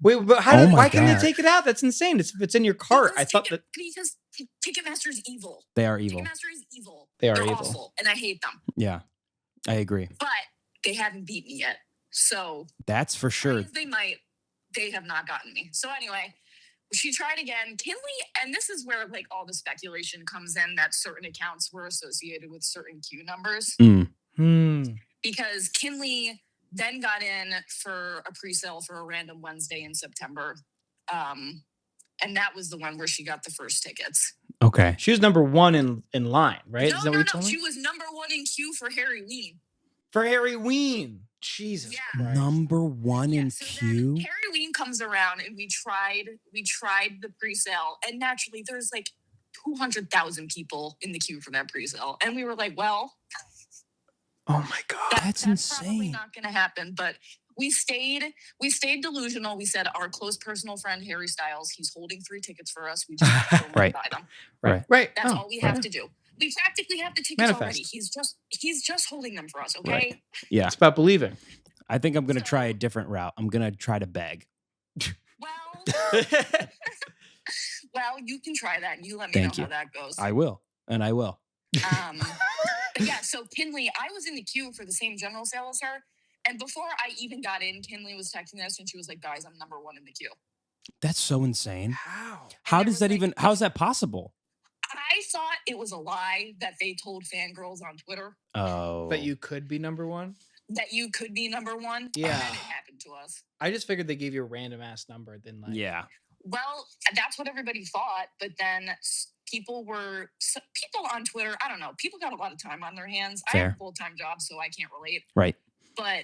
Wait, but Oh my why can't God. they take it out? That's insane. It's in your cart. I thought that because Ticketmaster is evil. They are evil. Ticketmaster is evil. They are They're evil. awful, and I hate them. Yeah. I agree. But they haven't beat me yet. So That's for try sure. as they might, they have not gotten me. So anyway, she tried again. Kinley, and this is where like all the speculation comes in that certain accounts were associated with certain queue numbers. Because Kinley then got in for a pre-sale for a random Wednesday in September. And that was the one where she got the first tickets. Okay. She was number 1 in line, right? No, Is that what you told me? She was number 1 in queue for Harry Ween. For Harry Ween. Jesus Yeah. Christ. Number 1 in so queue. then Harry Ween comes around and we tried the pre-sale, and naturally there's like 200,000 people in the queue for that pre-sale. And we were like, well, Oh my God. That's probably insane. not gonna happen. But we stayed delusional. We said our close personal friend Harry Styles, he's holding 3 tickets for us. We just have to go Right. buy them. Right. That's Oh, all we right. have to do. We practically have the tickets Manifest. already. He's just holding them for us, okay? Right. Yeah. It's about believing. I think I'm going to So- try a different route. I'm going to try to beg. Well, well, you can try that and you let me Thank know you. how that goes. I will. And I will. But yeah, so Kinley, I was in the queue for the same general sale as her. And before I even got in, Kinley was texting us and she was like, guys, I'm number 1 in the queue. That's so insane. How? How there does was, that like- even, how's that possible? I thought it was a lie that they told fangirls on Twitter Oh. That you could be number 1? that you could be number 1. Yeah. And then it happened to us. I just figured they gave you a random ass number. Then like, Yeah. Well, that's what everybody thought. But then people on Twitter, I don't know, people got a lot of time on their hands. I have Fair. a full-time job, so I can't relate. Right. But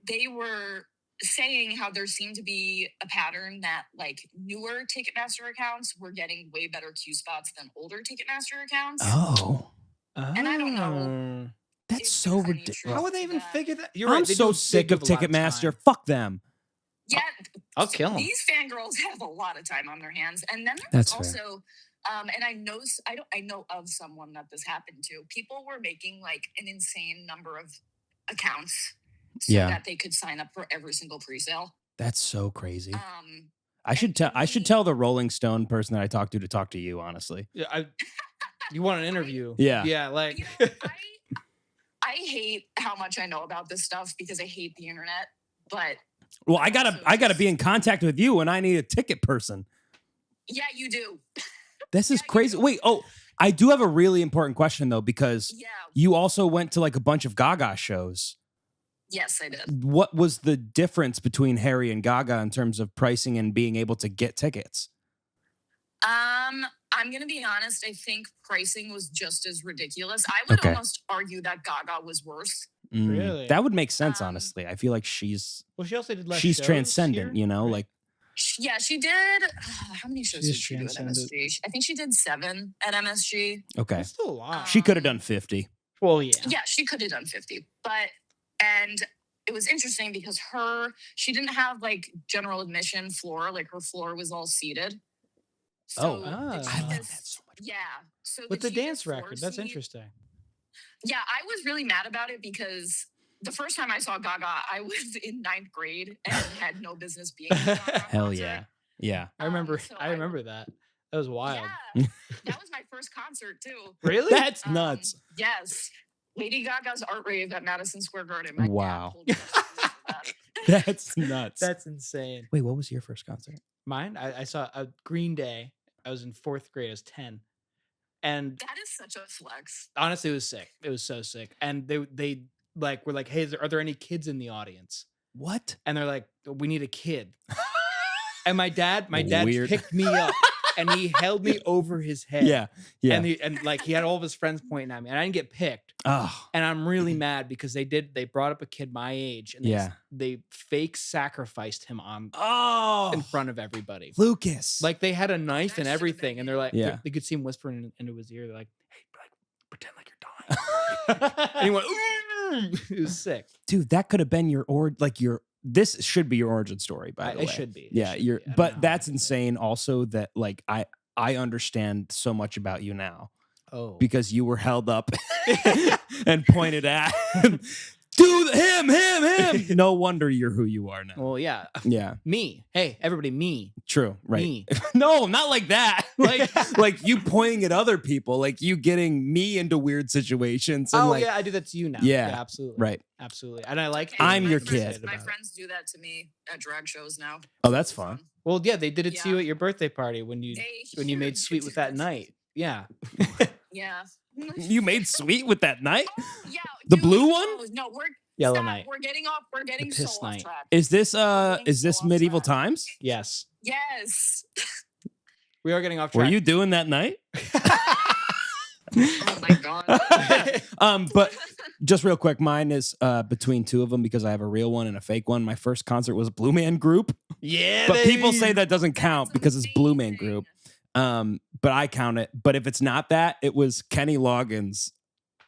they were saying how there seemed to be a pattern that like newer Ticketmaster accounts were getting way better queue spots than older Ticketmaster accounts. Oh. And I don't know. Oh. That's If so there's any ridiculous. truth How would they to even that. figure that? You're I'm right. they so do sick give of a lot Ticketmaster. time. Fuck them. Yeah, I'll kill 'em. These fangirls have a lot of time on their hands, and then there That's was fair. also, and I know of someone that this happened to. People were making like an insane number of accounts so Yeah. that they could sign up for every single pre-sale. That's so crazy. Um, I should tell the Rolling Stone person that I talked to talk to you, honestly. Yeah, you want an interview? Yeah. Yeah, like you know, I hate how much I know about this stuff because I hate the internet. But Well, I gotta be in contact with you when I need a ticket person. yeah, you do. This is Yeah, you crazy. do. Wait, I do have a really important question though, because Yeah. you also went to like a bunch of Gaga shows. Yes, I did. What was the difference between Harry and Gaga in terms of pricing and being able to get tickets? I'm gonna be honest. I think pricing was just as ridiculous. I would Okay. almost argue that Gaga was worse. Really? That would make sense, Um, honestly. I feel like she's well, she also did less. she's shows transcendent, here, you know, right? like Yeah, she did. How many shows She did is she do at transcendent. MSG? I think she did 7 at MSG. okay. That's still a lot. She could have done 50. Well, yeah. Yeah, she could have done 50, but it was interesting because she didn't have like general admission floor, like her floor was all seated. So I love that so much. Yeah. So With the dance cheapest floor record, that's seat- interesting. Yeah, I was really mad about it because the first time I saw Gaga, I was in 9th grade and had no business being at a Gaga Hell concert. yeah. Yeah. I remember. So I remember that. That was wild. Yeah, that was my first concert too. Really? That's nuts. Yes, Lady Gaga's art rave at Madison Square Garden. My dad Wow. pulled me up for that. That's nuts. That's insane. Wait, what was your first concert? Mine, I saw a Green Day. I was in 4th grade. I was 10. And That is such a flex. honestly, it was sick. It was so sick. And they like were like, hey, are there any kids in the audience? What? And they're like, we need a kid. And my dad Weird. picked me up and he held me over his head. Yeah. Yeah. And like he had all of his friends pointing at me and I didn't get picked. Oh. And I'm really mad because they brought up a kid my age and they fake sacrificed him in front of everybody. Lucas. Like they had a knife That and should've everything, been and they're like, Yeah. they could see him whispering into his ear. They're like, "Hey, pretend like you're dying." And he went, "Ooh." It was sick. dude, that could have been this should be your origin story, by the way. It should be. It Yeah, should you're be. I don't know but how that's I did that. insane also that like I understand so much about you now Oh, because you were held up and pointed at. Dude, him. No wonder you're who you are now. well, yeah, Yeah, me. Hey, everybody, me. true. Right. Me. No, not like that. Like you pointing at other people, like you getting me into weird situations. And Oh like, yeah, I do that to you now. Yeah, absolutely. right. Absolutely. And I like. Okay, being I'm my your friends- kid. My about it. friends do that to me at drag shows now. Oh, that's It's really fun. Well, yeah, they did it to you Yeah. at your birthday party when you They made sweet with that night. Yeah. Yeah. You made sweet with that night. Oh, yeah. The dude, blue one? oh, no, we're Yellow stop. night. We're getting off. We're getting so piss off night. track. Is this getting is this so off medieval track. times? Yes. Yes. We are getting off Were track. you doing that night? Oh my god. But just real quick, mine is between two of them because I have a real one and a fake one. My first concert was Blue Man Group, Yeah. but people baby. say that doesn't count That's because it's Blue Man amazing. Group. But I count it. But if it's not that, it was Kenny Loggins.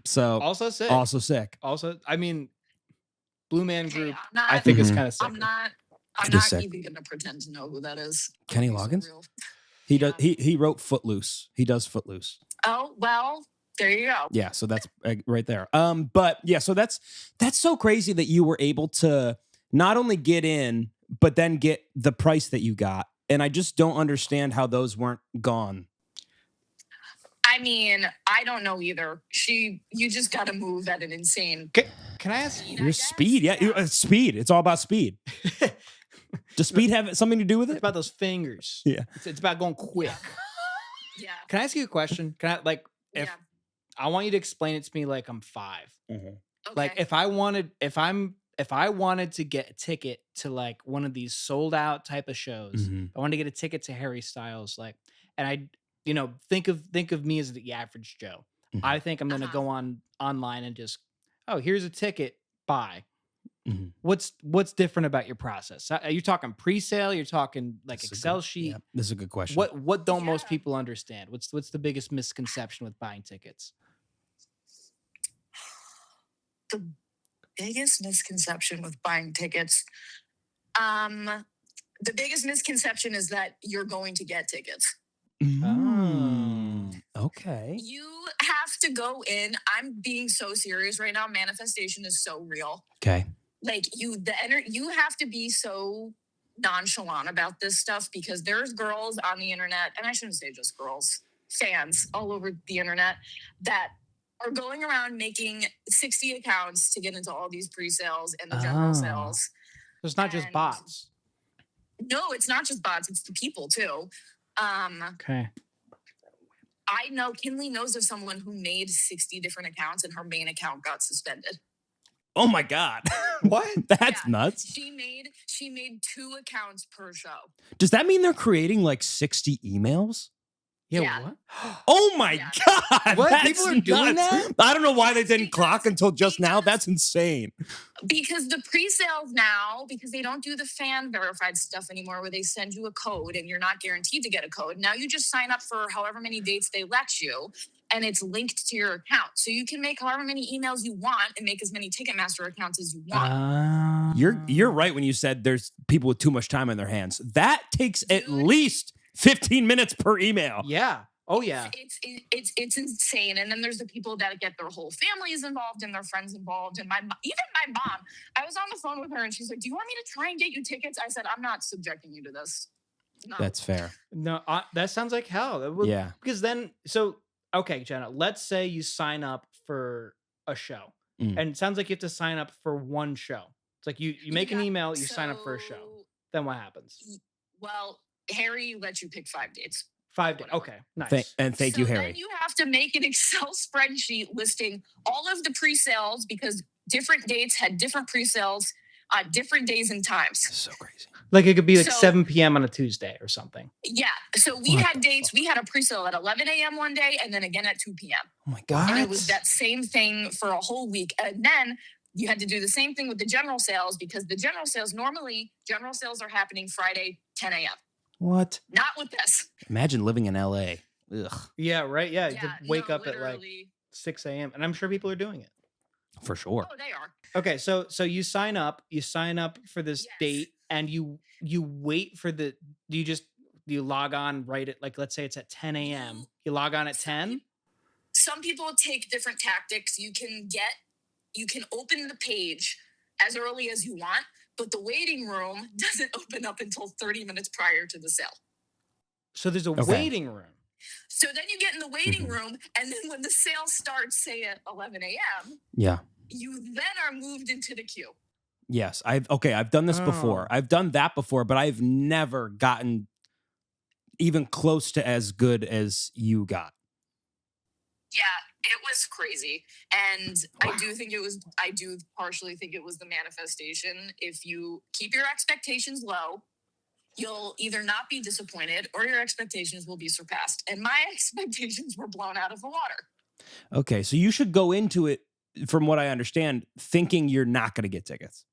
So Also sick. also sick. I mean, Blue Man Hey, Group. I'm not, I think it's Mhm. kind of sick. I'm not. I'm It is not sick. even gonna pretend to know who that is. Kenny These are Loggins? real. He does. Yeah. He wrote Footloose. He does Footloose. Oh well, there you go. Yeah, so that's right there. But yeah, so that's so crazy that you were able to not only get in, but then get the price that you got. And I just don't understand how those weren't gone. I mean, I don't know either. You just got to move at an insane. Can I ask? speed, I Your guess. speed, yeah, speed. It's all about speed. Does speed have something to do with It's it? about those fingers. Yeah. It's about going quick. Yeah. Can I ask you a question? Can I if Yeah. I want you to explain it to me like I'm 5. Okay. Like if I wanted to get a ticket to like one of these sold out type of shows, Mhm. I wanted to get a ticket to Harry Styles, like, and I, think of me as the average Joe. Mhm. I think I'm gonna Uh-huh. go online and just, oh, here's a ticket, buy. Mhm. What's different about your process? Are you talking pre-sale? You're talking like This is a Excel good- sheet? yeah, this is a good question. What don't most Yeah. people understand? What's the biggest misconception with buying tickets? The biggest misconception with buying tickets. The biggest misconception is that you're going to get tickets. Mm, okay. You have to go in. I'm being so serious right now. Manifestation is so real. Okay. Like you have to be so nonchalant about this stuff because there's girls on the internet, and I shouldn't say just girls, fans all over the internet that are going around making 60 accounts to get into all these pre-sales and the general Ah. sales. So it's not just And- bots. No, it's not just bots, it's the people too. Okay. I know Kinley knows of someone who made 60 different accounts and her main account got suspended. Oh my God. What? That's Yeah. nuts. She made 2 accounts per show. Does that mean they're creating like 60 emails? Yeah. Yeah. What? Oh my Yeah. God. What? That's People are doing nuts. that? I don't know why they didn't Because- clock until just now. That's insane. Because the pre-sales now, because they don't do the fan verified stuff anymore where they send you a code and you're not guaranteed to get a code. Now you just sign up for however many dates they let you. and it's linked to your account. So you can make however many emails you want and make as many Ticketmaster accounts as you want. You're right when you said there's people with too much time on their hands. That takes at least 15 minutes per email. Yeah. Oh yeah. It's insane. And then there's the people that get their whole families involved and their friends involved. And even my mom, I was on the phone with her and she's like, "Do you want me to try and get you tickets?" I said, "I'm not subjecting you to this." No. That's fair. No, that sounds like hell. Yeah. Because then, okay, Jenna, let's say you sign up for a show, and it sounds like you have to sign up for one show. It's like you make an email, you sign up for a show. Then what happens? Well, Harry lets you pick 5 dates. 5 days. Okay, nice. Thank you, Harry. Then you have to make an Excel spreadsheet listing all of the pre-sales because different dates had different pre-sales on different days and times. So crazy. Like it could be like 7 p.m. on a Tuesday or something. Yeah. So we had dates. We had a pre-sale at 11 a.m. one day and then again at 2 p.m. Oh my God. And it was that same thing for a whole week. And then you had to do the same thing with the general sales because the general sales are happening Friday, 10 a.m. What? Not with this. Imagine living in LA. Ugh. Yeah, right. Yeah, you could wake up at like literally. 6 a.m. And I'm sure people are doing it. For sure. Oh, they are. Okay, so you sign up for this date and you wait for you log on right at, like, let's say it's at 10 a.m. You log on at 10? Some people take different tactics. You can open the page as early as you want, but the waiting room doesn't open up until 30 minutes prior to the sale. So there's a waiting room. So then you get in the waiting room, and then when the sale starts, say at 11 a.m., you then are moved into the queue. Yes, I've done this before. I've done that before, but I've never gotten even close to as good as you got. Yeah, it was crazy. And I do partially think it was the manifestation. If you keep your expectations low, you'll either not be disappointed or your expectations will be surpassed. And my expectations were blown out of the water. Okay, so you should go into it, from what I understand, thinking you're not going to get tickets.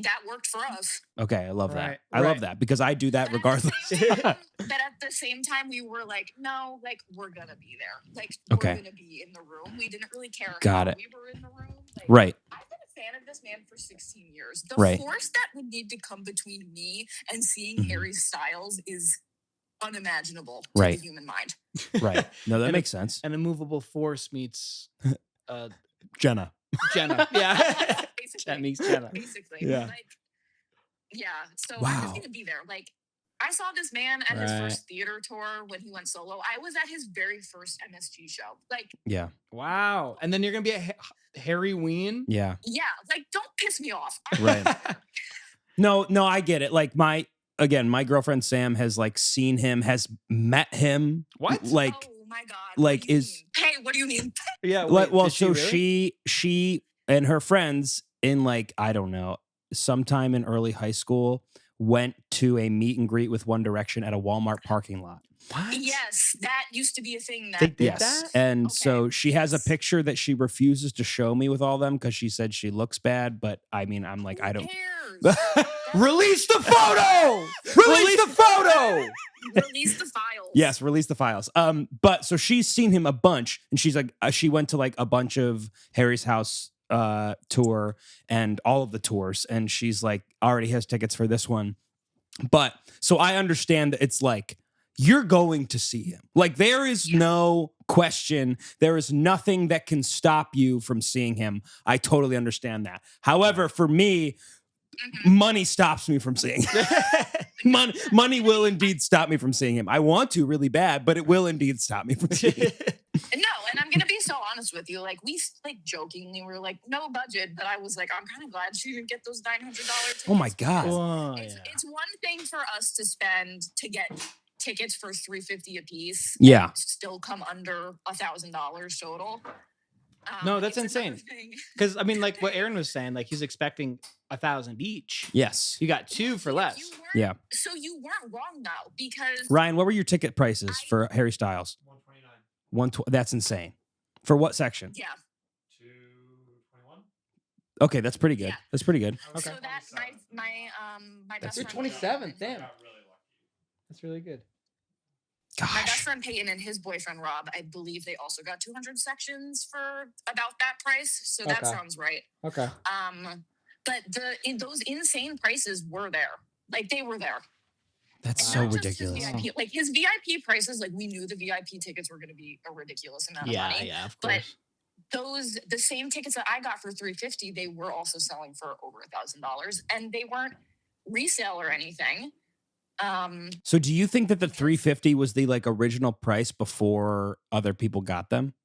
That worked for us. Okay, I love that. I love that because I do that regardless. But at the same time, we were like, no, like, we're going to be there. Like, we're going to be in the room. We didn't really care how we were in the room. Like, right. I've been a fan of this man for 16 years. The force that would need to come between me and seeing Harry Styles is unimaginable to the human mind. Right. No, that makes sense. An immovable force meets Jenna. Yeah. Basically. That means Jenna. Basically. Yeah. So I'm just going to be there. Like, I saw this man at his first theater tour when he went solo. I was at his very first MSG show. Like, yeah. Wow. And then you're going to be at Harry Ween? Yeah. Yeah. Like, don't piss me off. Right. No, I get it. Like, my girlfriend Sam has like seen him, has met him. What? Like, oh my God. Like, hey, what do you mean? Yeah. Wait, well, so she and her friends in, like, I don't know, sometime in early high school went to a meet and greet with One Direction at a Walmart parking lot. What? Yes, that used to be a thing. They did that? And so she has a picture that she refuses to show me with all of them because she said she looks bad. But I mean, I'm like, I don't. Release the photo! Release the photo! Release the files. Yes, release the files. But so she's seen him a bunch, and she's like, she went to like a bunch of Harry's House tour and all of the tours, and she's like, already has tickets for this one. But so I understand that it's like, you're going to see him. Like, there is no question. There is nothing that can stop you from seeing him. I totally understand that. However, for me, money stops me from seeing him. Money will indeed stop me from seeing him. I want to really bad, but it will indeed stop me from seeing him. No, and I'm going to be so honest with you. Like, we, like, jokingly were like, no budget, but I was like, I'm kind of glad she didn't get those $900 tickets. Oh my God. Oh, it's one thing for us to spend to get tickets for $350 a piece. Yeah. Still come under $1,000 total. No, that's insane. Because I mean, like what Aaron was saying, like he's expecting 1,000 each. Yes. You got two for less. Yeah. So you weren't wrong though, because Ryan, what were your ticket prices for Harry Styles? 129. That's insane. For what section? Yeah. 221. Okay, that's pretty good. Yeah. That's pretty good. Okay. So that my best You're friend 27. Damn. Got really lucky. That's really good. My best friend Peyton and his boyfriend Rob, I believe they also got 200 sections for about that price. So that sounds right. Okay. But those insane prices were there. Like they were there. That's so Not just ridiculous. His VIP, like his VIP prices, like we knew the VIP tickets were going to be a ridiculous amount of money. Yeah, of course. But the same tickets that I got for $350, they were also selling for over $1,000, and they weren't resale or anything. So do you think that the $350 was the like original price before other people got them?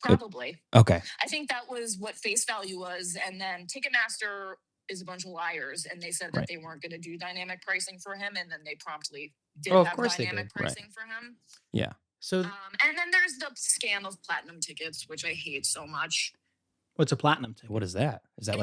Probably. Okay. I think that was what face value was, and then Ticketmaster is a bunch of liars, and they said that they weren't going to do dynamic pricing for him, and then they promptly did have dynamic pricing for him. Yeah. So and then there's the scam of platinum tickets, which I hate so much. What's a platinum ticket? What is that? Is that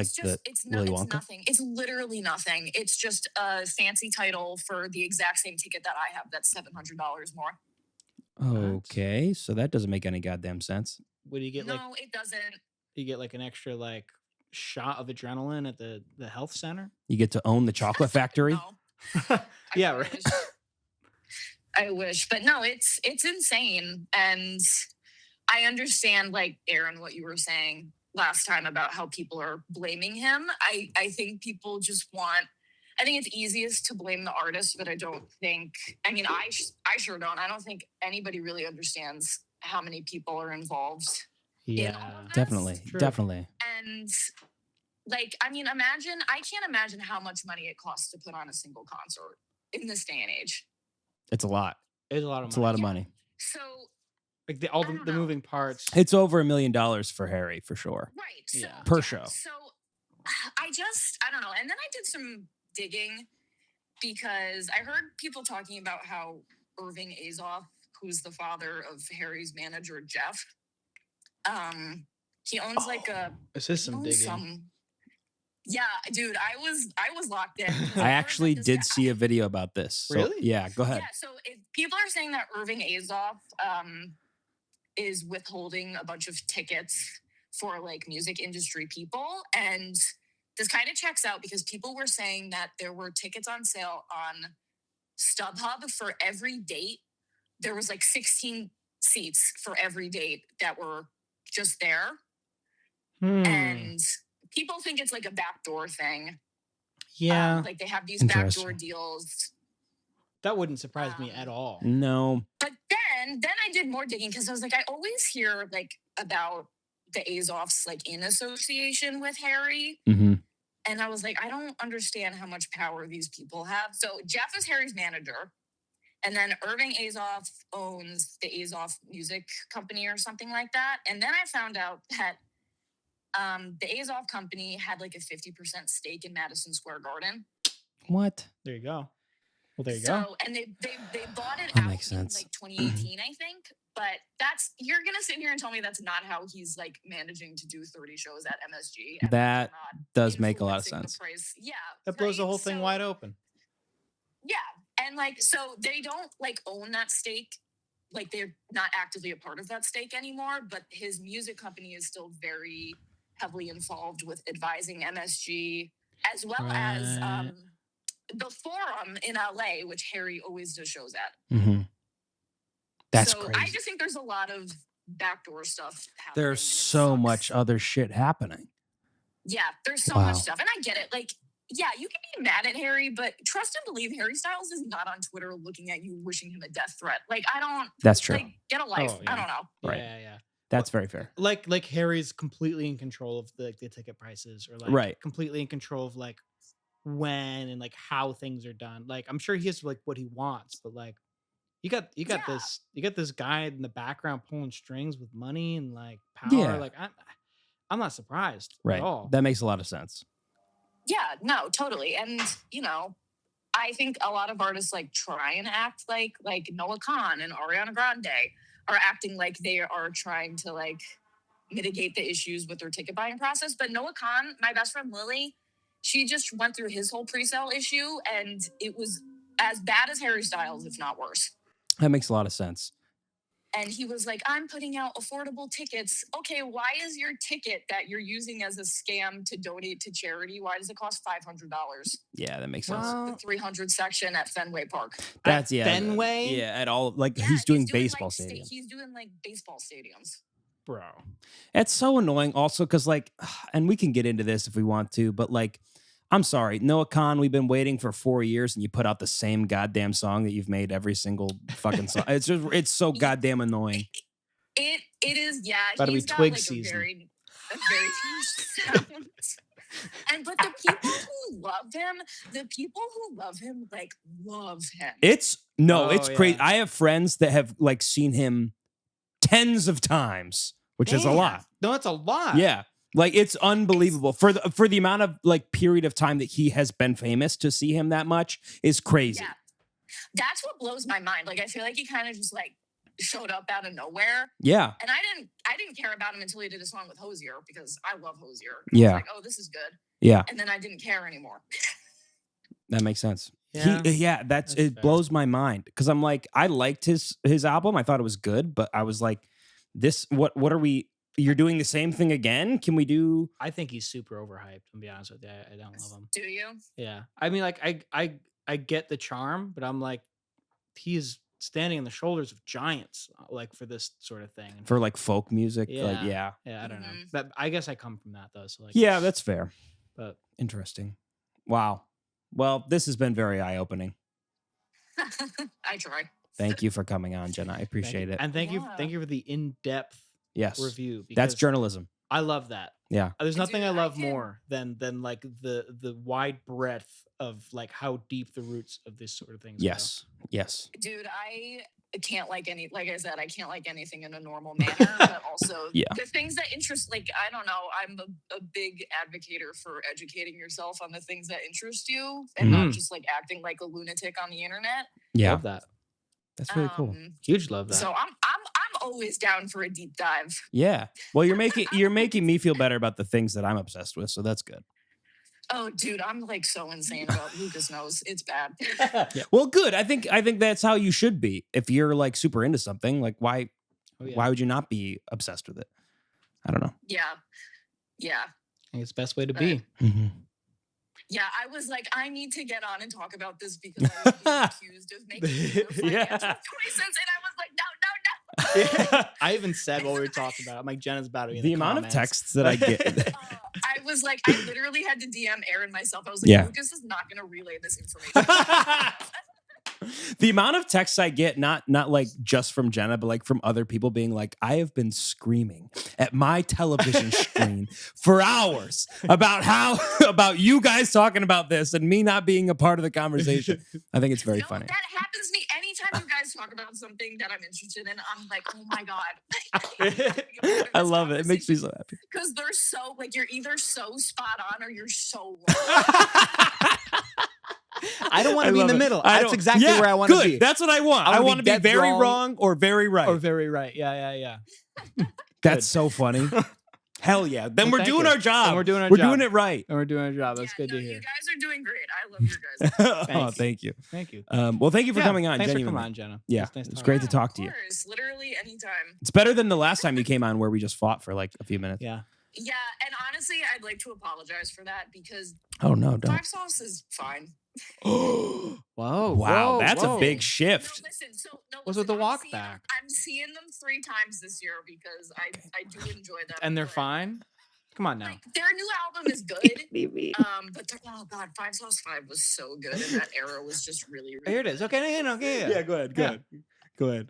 It's Willy Wonka? It's nothing. It's literally nothing. It's just a fancy title for the exact same ticket that I have. That's $700 more. Okay, so that doesn't make any goddamn sense. What do you get? No, it doesn't. You get like an extra like shot of adrenaline at the health center. You get to own the chocolate factory. No. Yeah, right. I wish, but no, it's insane, and I understand, like Aaron, what you were saying last time about how people are blaming him. I think people just want. I think it's easiest to blame the artist, but I don't think. I mean, I sure don't. I don't think anybody really understands how many people are involved. Yeah, in all of this. Definitely. And like, I mean, I can't imagine how much money it costs to put on a single concert in this day and age. It's a lot. It's a lot of money. It's a lot of money. So like all the moving parts. It's over $1 million for Harry for sure. Right. So, per show. So I don't know. And then I did some digging because I heard people talking about how Irving Azoff, who's the father of Harry's manager, Jeff, he owns like a. Is this some digging? Yeah, dude, I was locked in. I actually did see a video about this. So, really? Yeah, go ahead. Yeah, so people are saying that Irving Azoff is withholding a bunch of tickets for like music industry people, and this kind of checks out because people were saying that there were tickets on sale on StubHub for every date. There was like 16 seats for every date that were just there. And people think it's like a backdoor thing. Yeah. Like they have these backdoor deals. That wouldn't surprise me at all. No. But then I did more digging because I was like, I always hear like about the Azoffs like in association with Harry. Mm-hmm. And I was like, I don't understand how much power these people have. So Jeff is Harry's manager. And then Irving Azoff owns the Azoff Music Company or something like that. And then I found out that the Azoff Company had like a 50% stake in Madison Square Garden. What? There you go. Well, there you go. And they bought it that out makes sense. in like 2018, I think. But you're gonna sit here and tell me that's not how he's like managing to do 30 shows at MSG. And that does make a lot of sense. Yeah, that blows the whole thing wide open. Yeah, and like so they don't like own that stake. Like they're not actively a part of that stake anymore. But his music company is still very heavily involved with advising MSG as well as the Forum in LA, which Harry always does shows at. Mm-hmm. That's crazy. I just think there's a lot of backdoor stuff happening. There's so much other shit happening. Yeah, there's so much stuff. And I get it. Like, yeah, you can be mad at Harry, but trust and believe Harry Styles is not on Twitter looking at you wishing him a death threat. Like, I don't. That's true. Like, get a life. Oh, yeah. I don't know. Right. Yeah. That's very fair. Like Harry's completely in control of the ticket prices, or like completely in control of like when and like how things are done. Like I'm sure he has like what he wants, but like you got this guy in the background pulling strings with money and like power. Yeah. Like I'm not surprised at all. That makes a lot of sense. Yeah, no, totally. And you know, I think a lot of artists like try and act like Noah Khan and Ariana Grande are acting like they are trying to like mitigate the issues with their ticket buying process. But Noah Khan, my best friend Lily, she just went through his whole pre-sale issue and it was as bad as Harry Styles, if not worse. That makes a lot of sense. And he was like, I'm putting out affordable tickets. Okay, why is your ticket that you're using as a scam to donate to charity, why does it cost $500? Yeah, that makes sense. The 300 section at Fenway Park. That's Fenway? Yeah, at all. Like Yeah, he's doing like, baseball stadiums. He's doing like baseball stadiums. Bro. It's so annoying also because like, and we can get into this if we want to, but like, I'm sorry, Noah Khan, we've been waiting for 4 years and you put out the same goddamn song that you've made every single fucking song. It's so goddamn annoying. It is, yeah. About to be He's got twig like season. a very sound. But the people who love him, like love him. It's Oh, crazy. yeah. I have friends that have like seen him tens of times, which is a Damn. lot. No, that's a lot. Yeah. Like it's unbelievable for the amount of like period of time that he has been famous. To see him that much is crazy. Yeah. That's what blows my mind. Like I feel like he kind of just like showed up out of nowhere. Yeah. And I didn't care about him until he did a song with Hosier because I love Hosier. Yeah. I was like, oh, this is good. Yeah. And then I didn't care anymore. That makes sense. Yeah. That's Fair. it blows my mind because I'm like, I liked his album. I thought it was good, but I was like, this, what are we, you're doing the same thing again? Can we do? I think he's super overhyped, to be honest with you. I don't love him. Do you? Yeah. I mean, like, I get the charm, but I'm like, he is standing on the shoulders of giants, like for this sort of thing. For like folk music? Yeah. Like, yeah. Yeah, I don't know. Mhm. But I guess I come from that though. So like, Yeah, that's fair. but Interesting. Wow. Well, this has been very eye-opening. I try. Thank you for coming on, Jenna. I appreciate it. And thank Yeah. you for the in-depth Yes. review. That's because journalism. I love that. Yeah. There's nothing I Dude, love can- more than like the wide breadth of like how deep the roots of this sort of things. Yes. Yes. Dude, I can't like like I said, I can't like anything in a normal manner, but also Yeah. the things that interest, like, I don't know, I'm a big advocator for educating yourself on the things that interest you and not just like acting like a lunatic on the internet. Yeah. Love that. That's really cool. Huge love that. So I'm always down for a deep dive. Yeah. Well, you're making me feel better about the things that I'm obsessed with, so that's good. Oh, dude, I'm like so insane about Lucas knows. It's bad. Well, good. I think that's how you should be. If you're like super into something, like why would you not be obsessed with it? I don't know. Yeah. I think it's the best way to be. Yeah, I was like, I need to get on and talk about this because I was being accused of making poor financial Yeah. choices, and I was like, no. I even said what we were talking about. I'm like, Jenna's about to be in The the amount comments. of texts that I get. I was like, I literally had to DM Aaron myself. I was like, Yeah. Lucas is not going to relay this information. The amount of texts I get, not like just from Jenna, but like from other people being like, I have been screaming at my television screen for hours about you guys talking about this and me not being a part of the conversation. I think it's very funny. That happens to me anytime you guys talk about something that I'm interested in. I'm like, oh my God. I love it. It makes me so happy. Because they're so, like, you're either so spot on or you're so wrong. I don't want to be in love the it. middle. That's exactly where I want to good. be. That's what I want. I I wanna want to be be dead very wrong. wrong or very right. Or very right. Yeah. That's so funny. Hell yeah. Then Well, we're thank doing you. our job. And we're doing our We're job. doing it right. And we're doing our job. That's good to You hear. guys are doing great. I love you guys. Thank you. Thank you. Well, thank you for coming on. Thanks for Genuinely. coming on, Jenna. Yeah, It's nice it's talking great to to talk to you. Of course, literally anytime. It's better than the last time you came on where we just fought for like a few minutes. Yeah. Yeah, and honestly, I'd like to apologize for that because Oh no, don't. Five Sauce is fine. Whoa. Wow, that's a big No, shift. listen. So no. What's listen, with the I'm walk seeing- back? I'm seeing them 3 times this year because I do enjoy them. And they're but, fine? Come on now. Like, their new album is good. But oh god, Five Sauce 5 was so good, and that era was just really, really Here it is. good. Okay. Yeah. go ahead. Yeah. Go ahead.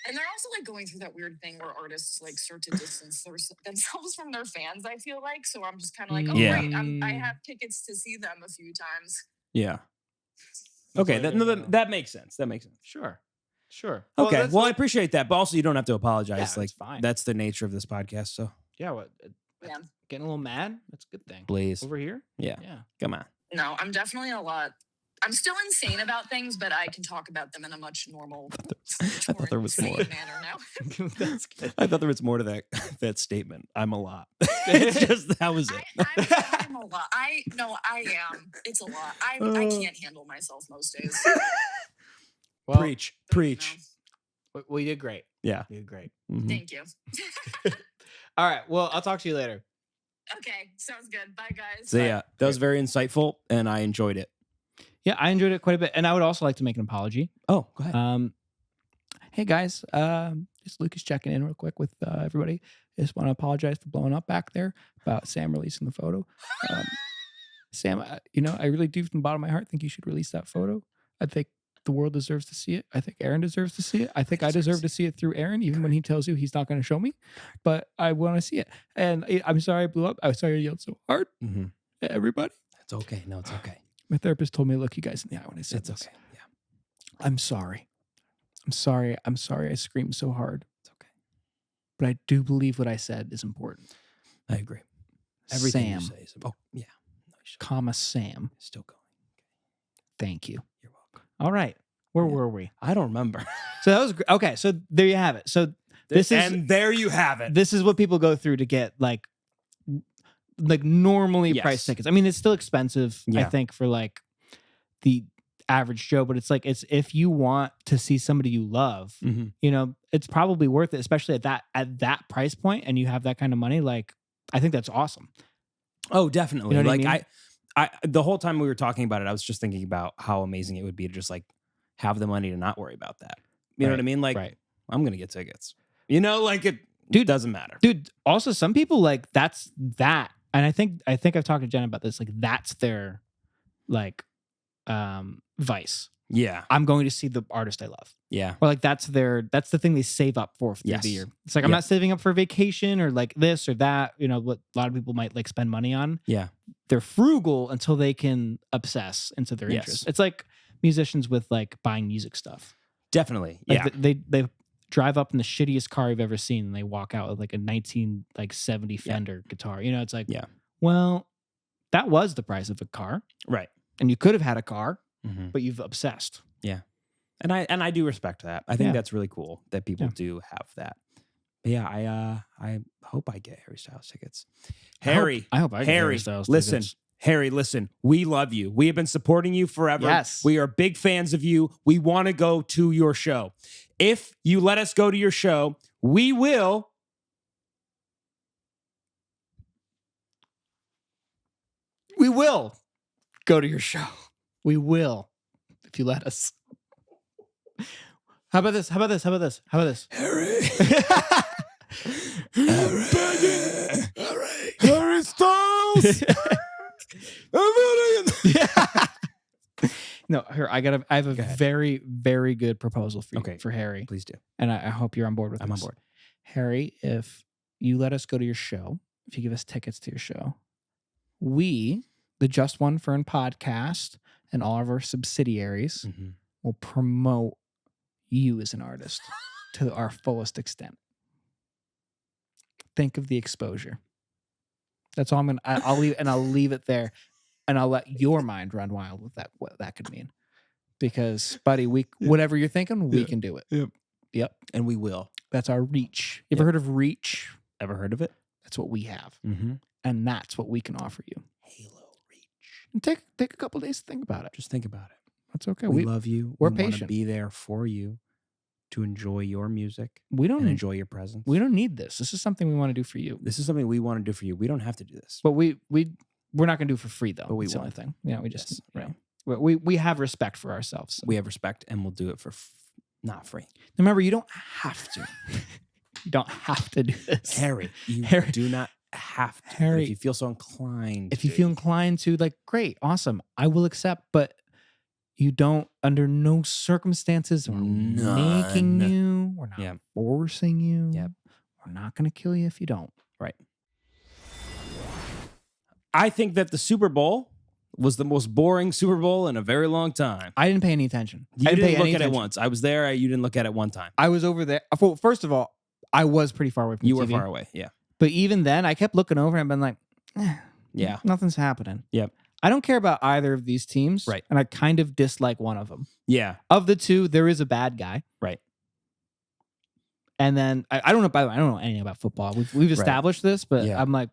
And they're also like going through that weird thing where artists like start to distance themselves from their fans. I feel like so. I'm just kind of like, oh Yeah. great, I have tickets to see them a few times. Yeah. Okay. That's That, all I no, gotta that makes sense. That makes sense. Sure. Okay. that's Well, I like- appreciate that, but also you don't have to apologize. Yeah, like it's fine. that's the nature of this podcast. So Yeah. What? Yeah. Getting a little mad? That's a good thing. please, Over here? yeah, Yeah. come on. No, I'm definitely I'm still insane about things, but I can talk about them in a much normal. I thought there was more. manner now. That's good. I thought there was more to that statement. I'm a lot. It's just that was it. I'm a lot. I am. It's a lot. I can't handle myself most days. Well, Preach. No. Well, you did great. Yeah. You did great. Mhm. Thank you. All right. Well, I'll talk to you later. Okay, sounds good. Bye, guys. So yeah, that was very insightful, and I enjoyed it. Yeah, I enjoyed it quite a bit, and I would also like to make an apology. Oh, go ahead. Hey guys, it's Lucas checking in real quick with everybody. I just want to apologize for blowing up back there about Sam releasing the photo. Sam, I really do from the bottom of my heart think you should release that photo. I think the world deserves to see it. I think Aaron deserves to see it. I think I deserve to see it through Aaron, even when he tells you he's not going to show me. But I want to see it. And I'm sorry I blew up. I'm sorry I yelled so hard at everybody. It's okay. No, it's okay. My therapist told me to look you guys in the eye when I said It's this. okay. Yeah, I'm sorry. I'm sorry. I'm sorry I screamed so hard. it's okay. But I do believe what I said is important. I agree. Everything you Sam, say is yeah. No, you should comma Sam. still going. Thank you. You're welcome. All right. Where Yeah. were we? I don't remember. So that was okay. So there you have it. So this is and there you have it. this is what people go through to get like normally Yes. priced tickets. I mean, it's still expensive, I Yeah. think, for like the average Joe, but it's like it's if you want to see somebody you love, Mhm. it's probably worth it, especially at that price point, and you have that kind of money. Like, I think that's awesome. Oh, definitely. You know what I Like mean? I the whole time we were talking about it, I was just thinking about how amazing it would be to just like have the money to not worry about that. You know what I mean? Like, right. I'm gonna get tickets. Like it doesn't matter. Dude, also some people like that's that. And I think I've talked to Jenna about this. Like, that's their like vice. Yeah. I'm going to see the artist I love. Yeah. Or like that's the thing they save up for through Yes. the year. It's like I'm Yeah. not saving up for vacation or like this or that, what a lot of people might like spend money on. Yeah. They're frugal until they can obsess into their Yes. interests. It's like musicians with like buying music stuff. Definitely. Like Yeah. they drive up in the shittiest car you've ever seen and they walk out with like a 1970 Fender guitar. It's like, Yeah. well, that was the price of a car. Right. And you could have had a car, Mhm. but you've obsessed. And I do respect that. I think Yeah. that's really cool that people Yeah. do have that. But yeah, I hope I get Harry Styles tickets. I hope I get Harry Harry, Styles listen. tickets. Harry, listen, we love you. We have been supporting you forever. Yes. We are big fans of you. We want to go to your show. If you let us go to your show, we will Go to your show. We will, if you let us. How about this? Harry. Harry Styles. No, here I have a Go ahead. very, very good proposal for you, Okay. for Harry, Please do. and I hope you're on board with I'm on this. board. Harry, if you let us go to your show, if you give us tickets to your show, we, the Just One Fern podcast, and all of our subsidiaries Mhm. will promote you as an artist to our fullest extent. Think of the exposure. That's all I'll leave it there, and I'll let your mind run wild with that. What that could mean, because buddy, whatever you're thinking, we can do it. Yep. And we will. That's our reach. You ever heard of reach? Ever heard of it? That's what we have, Mm-hmm. and that's what we can offer you. Halo Reach. And take a couple days to think about it. Just think about it. That's okay. We love you. we're we wanna patient. be there for you to enjoy your music We and don't enjoy your presence. we don't need this. This is something we want to do for you. This is something we want to do for you. We don't have to do this. But we're not going to do it for free though. But we That's the only want thing. Yeah, we just Yes, we have respect for ourselves. We have respect and we'll do it for not free. Remember, you don't have to. You don't have to do this. Harry, you Harry- do not have to. Harry, if you feel so inclined. If you feel inclined to, like, great, awesome, I will accept, but you don't, under no circumstances, we're making None. you, we're not Yep. forcing you. Yep. We're not going to kill you if you don't. I think that the Super Bowl was the most boring Super Bowl in a very long time. I didn't pay any attention. You I didn't didn't pay look any at it attention. once. I was there. You didn't look at it one time. I was over there. Well, first of all, I was pretty far away from You the were TV. far away. Yeah. But even then, I kept looking over and been like, Yeah. nothing's happening. Yep. I don't care about either of these teams. Right. And I kind of dislike one of them. Yeah. Of the two, there is a bad guy. Right. And then I don't know. By the way, I don't know anything about football. We've established this, but Yeah. I'm like,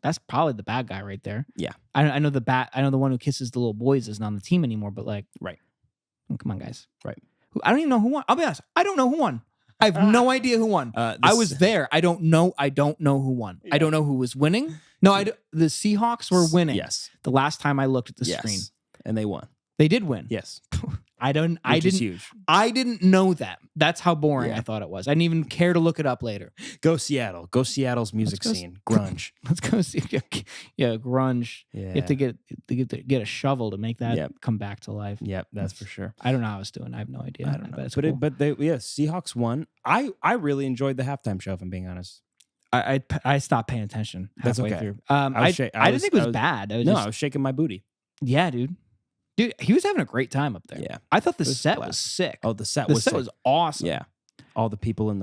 that's probably the bad guy right there. Yeah. I know the one who kisses the little boys isn't on the team anymore. But like, Right. come on, guys. Right. I don't even know who won. I'll be honest. I don't know who won. I have no idea who won. I was there. I don't know who won. Yeah. I don't know who was winning. No, the Seahawks were winning. Yes. The last time I looked at the screen. And they won. They did win. Yes. Which is huge. I didn't know that. That's how boring I thought it was. I didn't even care to look it up later. Go Seattle. Go Seattle's music scene. Grunge. Let's go see. Yeah, grunge. Yeah. You have to get a shovel to make that come back to life. Yep, that's for sure. I don't know how it's doing. I have no idea. I don't know. But Seahawks won. I really enjoyed the halftime show, if I'm being honest. I stopped paying attention halfway through. I didn't think it was bad. I was shaking my booty. Yeah, Dude, he was having a great time up there. Yeah, I thought the set was sick. Oh, the set was awesome. Yeah, all the people in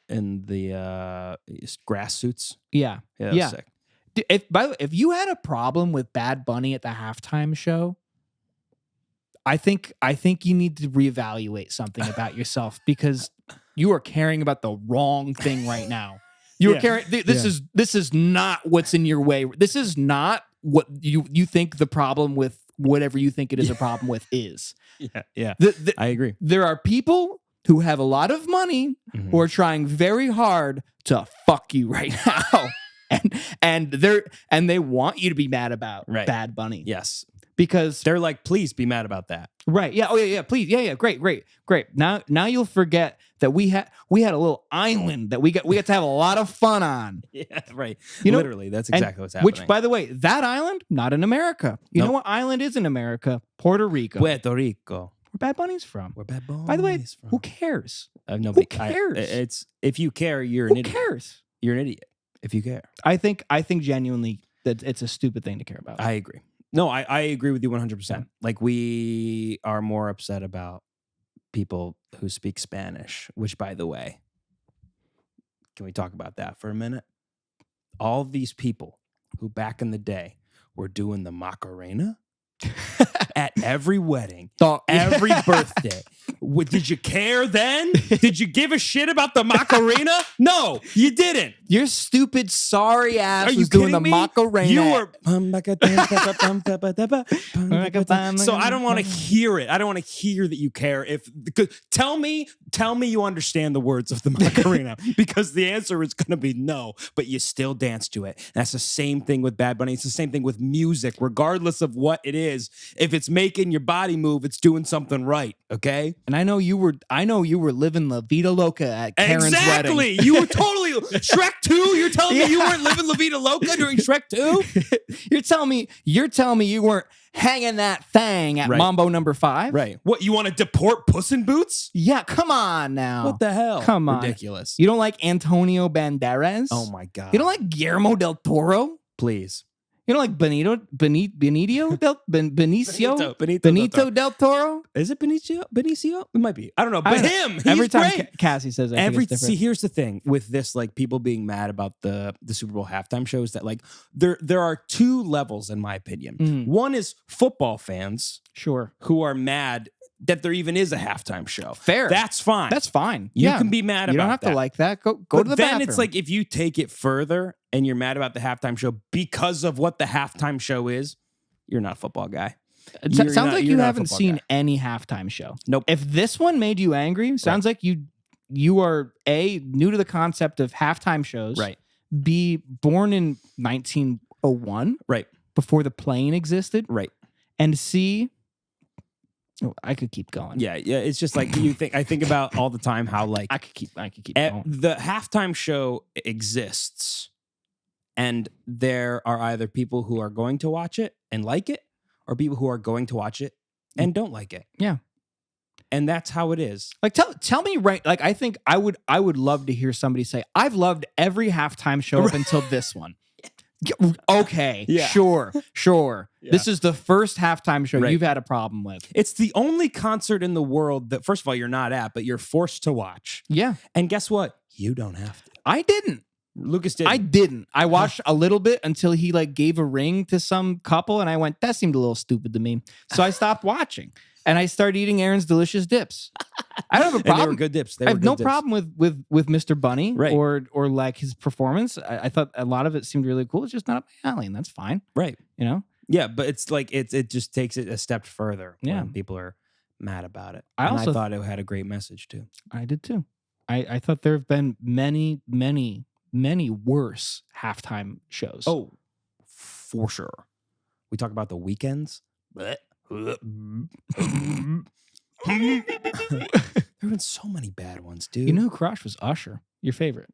the grass suits. Yeah, that was sick. By the way, if you had a problem with Bad Bunny at the halftime show, I think you need to reevaluate something about yourself because you are caring about the wrong thing right now. You are caring. This is not what's in your way. This is not what you think the problem with whatever you think it is a problem with is. Yeah. I agree. There are people who have a lot of money who are trying very hard to fuck you right now. and they want you to be mad about Bad Bunny. Yes. Because they're like, please be mad about that. Right. Yeah. Oh yeah. Please. Yeah. Great. Now you'll forget that we had a little island that we got to have a lot of fun on. Yeah. Right. Literally, that's exactly what's happening. Which, by the way, that island not in America. You know what island is in America? Puerto Rico. Puerto Rico. Where Bad Bunny's from. By the way, who cares? Nobody who cares? If you care, you're an idiot. Who cares? You're an idiot if you care. I think genuinely that it's a stupid thing to care about. I agree. No, I agree with you 100%. Like, we are more upset about people who speak Spanish, which, by the way, can we talk about that for a minute? All these people who back in the day were doing the Macarena at every wedding, every birthday. Did you care then? Did you give a shit about the Macarena? No, you didn't. Your stupid sorry ass was doing the Macarena. You were. So I don't want to hear it. I don't want to hear that you care. Tell me you understand the words of the Macarena, because the answer is going to be no, but you still dance to it. And that's the same thing with Bad Bunny. It's the same thing with music, regardless of what it is. If it's making your body move, it's doing something right. Okay. And I know you were living La Vida Loca at Karen's wedding. Exactly. You were totally Shrek 2. You're telling me you weren't living La Vida Loca during Shrek 2? You're telling me you weren't hanging that thing at Mambo number 5? Right. What, you want to deport Puss in Boots? Yeah, come on now. What the hell? Come on. Ridiculous. You don't like Antonio Banderas? Oh my God. You don't like Guillermo del Toro? Please. You don't like Benito del Toro? Is it Benicio? It might be. I don't know. But he's every time great. Cassie says that. See, here's the thing with this, like, people being mad about the Super Bowl halftime shows, that, like, there are two levels, in my opinion. One is football fans, who are mad that there even is a halftime show. Fair. That's fine. That's fine. You can be mad about that. You don't have to like that. Go to the bathroom. Then it's like, if you take it further and you're mad about the halftime show because of what the halftime show is, you're not a football guy. It sounds like you haven't seen any halftime show. Nope. If this one made you angry, sounds like you are A, new to the concept of halftime shows. Right. B, born in 1901. Right. Before the plane existed. Right. And C, I could keep going. Yeah. It's just like I think about all the time how, like, I could keep going. The halftime show exists, and there are either people who are going to watch it and like it, or people who are going to watch it and don't like it. Yeah. And that's how it is. Like, tell me, right? Like, I think I would love to hear somebody say, I've loved every halftime show up until this one. Okay, sure. Yeah. This is the first halftime show you've had a problem with. It's the only concert in the world that, first of all, you're not at, but you're forced to watch. Yeah. And guess what? You don't have to. I didn't. Lucas didn't. I didn't. I watched a little bit until he, like, gave a ring to some couple, and I went, that seemed a little stupid to me. So I stopped watching. And I started eating Aaron's delicious dips. I don't have a problem. And they were good dips. I have no problem with Mr. Bunny, right, or like his performance. I thought a lot of it seemed really cool. It's just not up my alley, and that's fine. Right. You know? Yeah, but it's like it just takes it a step further. Yeah. When people are mad about it. I And also I thought it had a great message too. I did too. I thought there have been many, many, many worse halftime shows. Oh, for sure. We talk about the weekends. There have been so many bad ones, dude. You know who crushed was Usher, your favorite.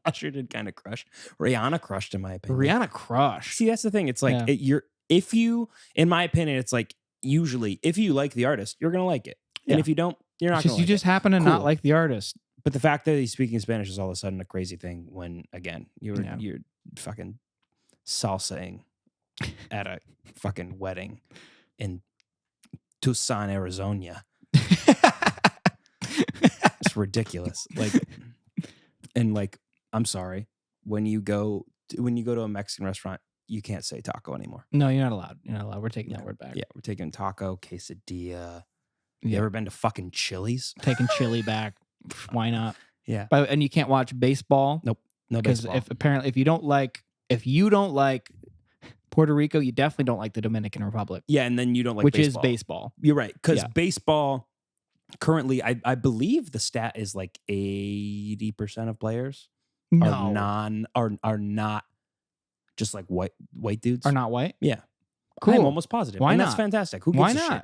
Usher did kind of crush. Rihanna crushed, in my opinion. Rihanna crushed. See, that's the thing. It's like in my opinion, it's like usually if you like the artist, you're gonna like it, and Yeah. if you don't, you're not. It's just gonna you like just it. happen to not Cool. like the artist. But the fact that he's speaking Spanish is all of a sudden a crazy thing. When again, you're fucking salsaing at a fucking wedding in Tucson, Arizona. It's ridiculous. I'm sorry. When you go to a Mexican restaurant, you can't say taco anymore. No, you're not allowed. You're not allowed. We're taking that word back. Yeah, we're taking taco, quesadilla. You Yeah. ever been to fucking Chili's? Taking chili back. Why not? Yeah. And you can't watch baseball. No Because baseball. if you don't like Puerto Rico, you definitely don't like the Dominican Republic. Yeah, and then you don't like which baseball. is baseball. You're right. Because Yeah. baseball currently, I believe the stat is like 80% of players are not just like white dudes. Are not white. Yeah. Cool. I'm almost positive. Why and not? That's fantastic. Who gives Why a not? shit?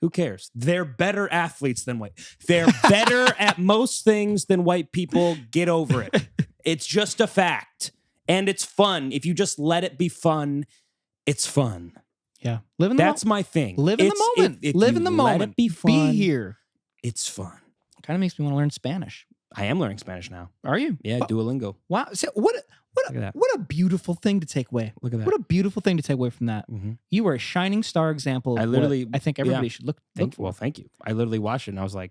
Who cares? They're better athletes than white. They're better at most things than white people. Get over it. It's just a fact. And it's fun. If you just let it be fun, it's fun. Yeah. Live in the That's my thing. Live in the moment. If Live you in the let moment. it be fun. Be here. It's fun. Kind of makes me want to learn Spanish. I am learning Spanish now. Are you? Yeah, Duolingo. Wow. So what Look at that. what a beautiful thing to take away. Look at that. What a beautiful thing to take away from that. Mm-hmm. You are a shining star example of I think everybody should look for. Well, thank you. I literally watched it and I was like,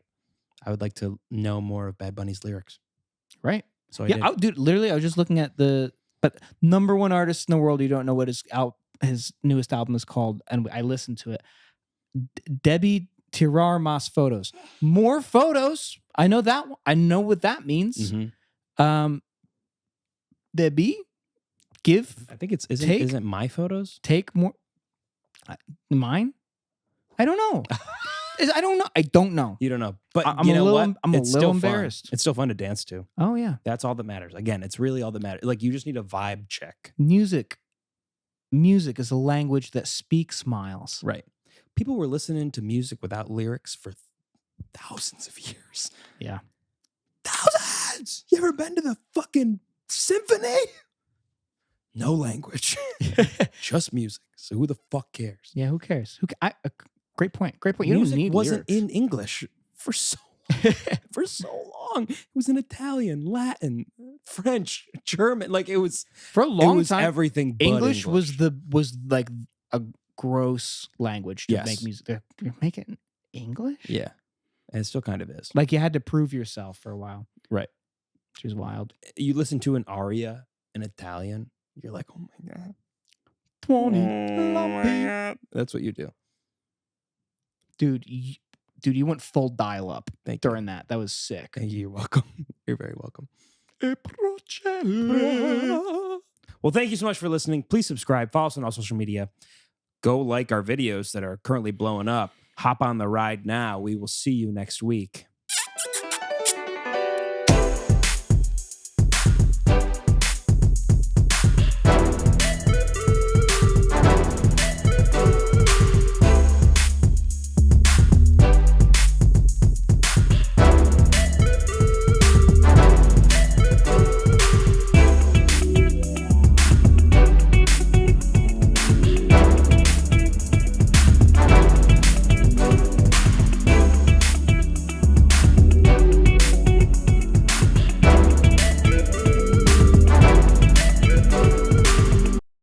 I would like to know more of Bad Bunny's lyrics. Right. So I did. Dude, literally, I was just looking at but number one artist in the world. You don't know what his newest album is called, and I listened to it. Debbie tirar más photos. More photos. I know that. I know what that means. Mm-hmm. Debbie, give. I think isn't my photos? Take more. Mine. I don't know. I don't know. I don't know. You don't know, but I'm you know what? what? I'm a It's little still fun. embarrassed. It's still fun to dance to. Oh yeah. That's all that matters. Again, it's really all that matters. Like you just need a vibe check. Music is a language that speaks miles. Right. People were listening to music without lyrics for thousands of years. Yeah. Thousands! You ever been to the fucking symphony? No language. Just music. So who the fuck cares? Yeah, who cares? Great point. Great point. You Music don't need wasn't lyrics. in English for so long. It was in Italian, Latin, French, German. Like it was For a long time. Everything but English was like a gross language to Yes. make music. You make it in English? Yeah. And it still kind of is. Like you had to prove yourself for a while. Right. Which is wild. You listen to an aria in Italian, you're like, oh my God. 20 God. That's what you do. Dude, you went full dial up Thank you. during that. That was sick. You're welcome. You're very welcome. Well, thank you so much for listening. Please subscribe. Follow us on all social media. Go like our videos that are currently blowing up. Hop on the ride now. We will see you next week.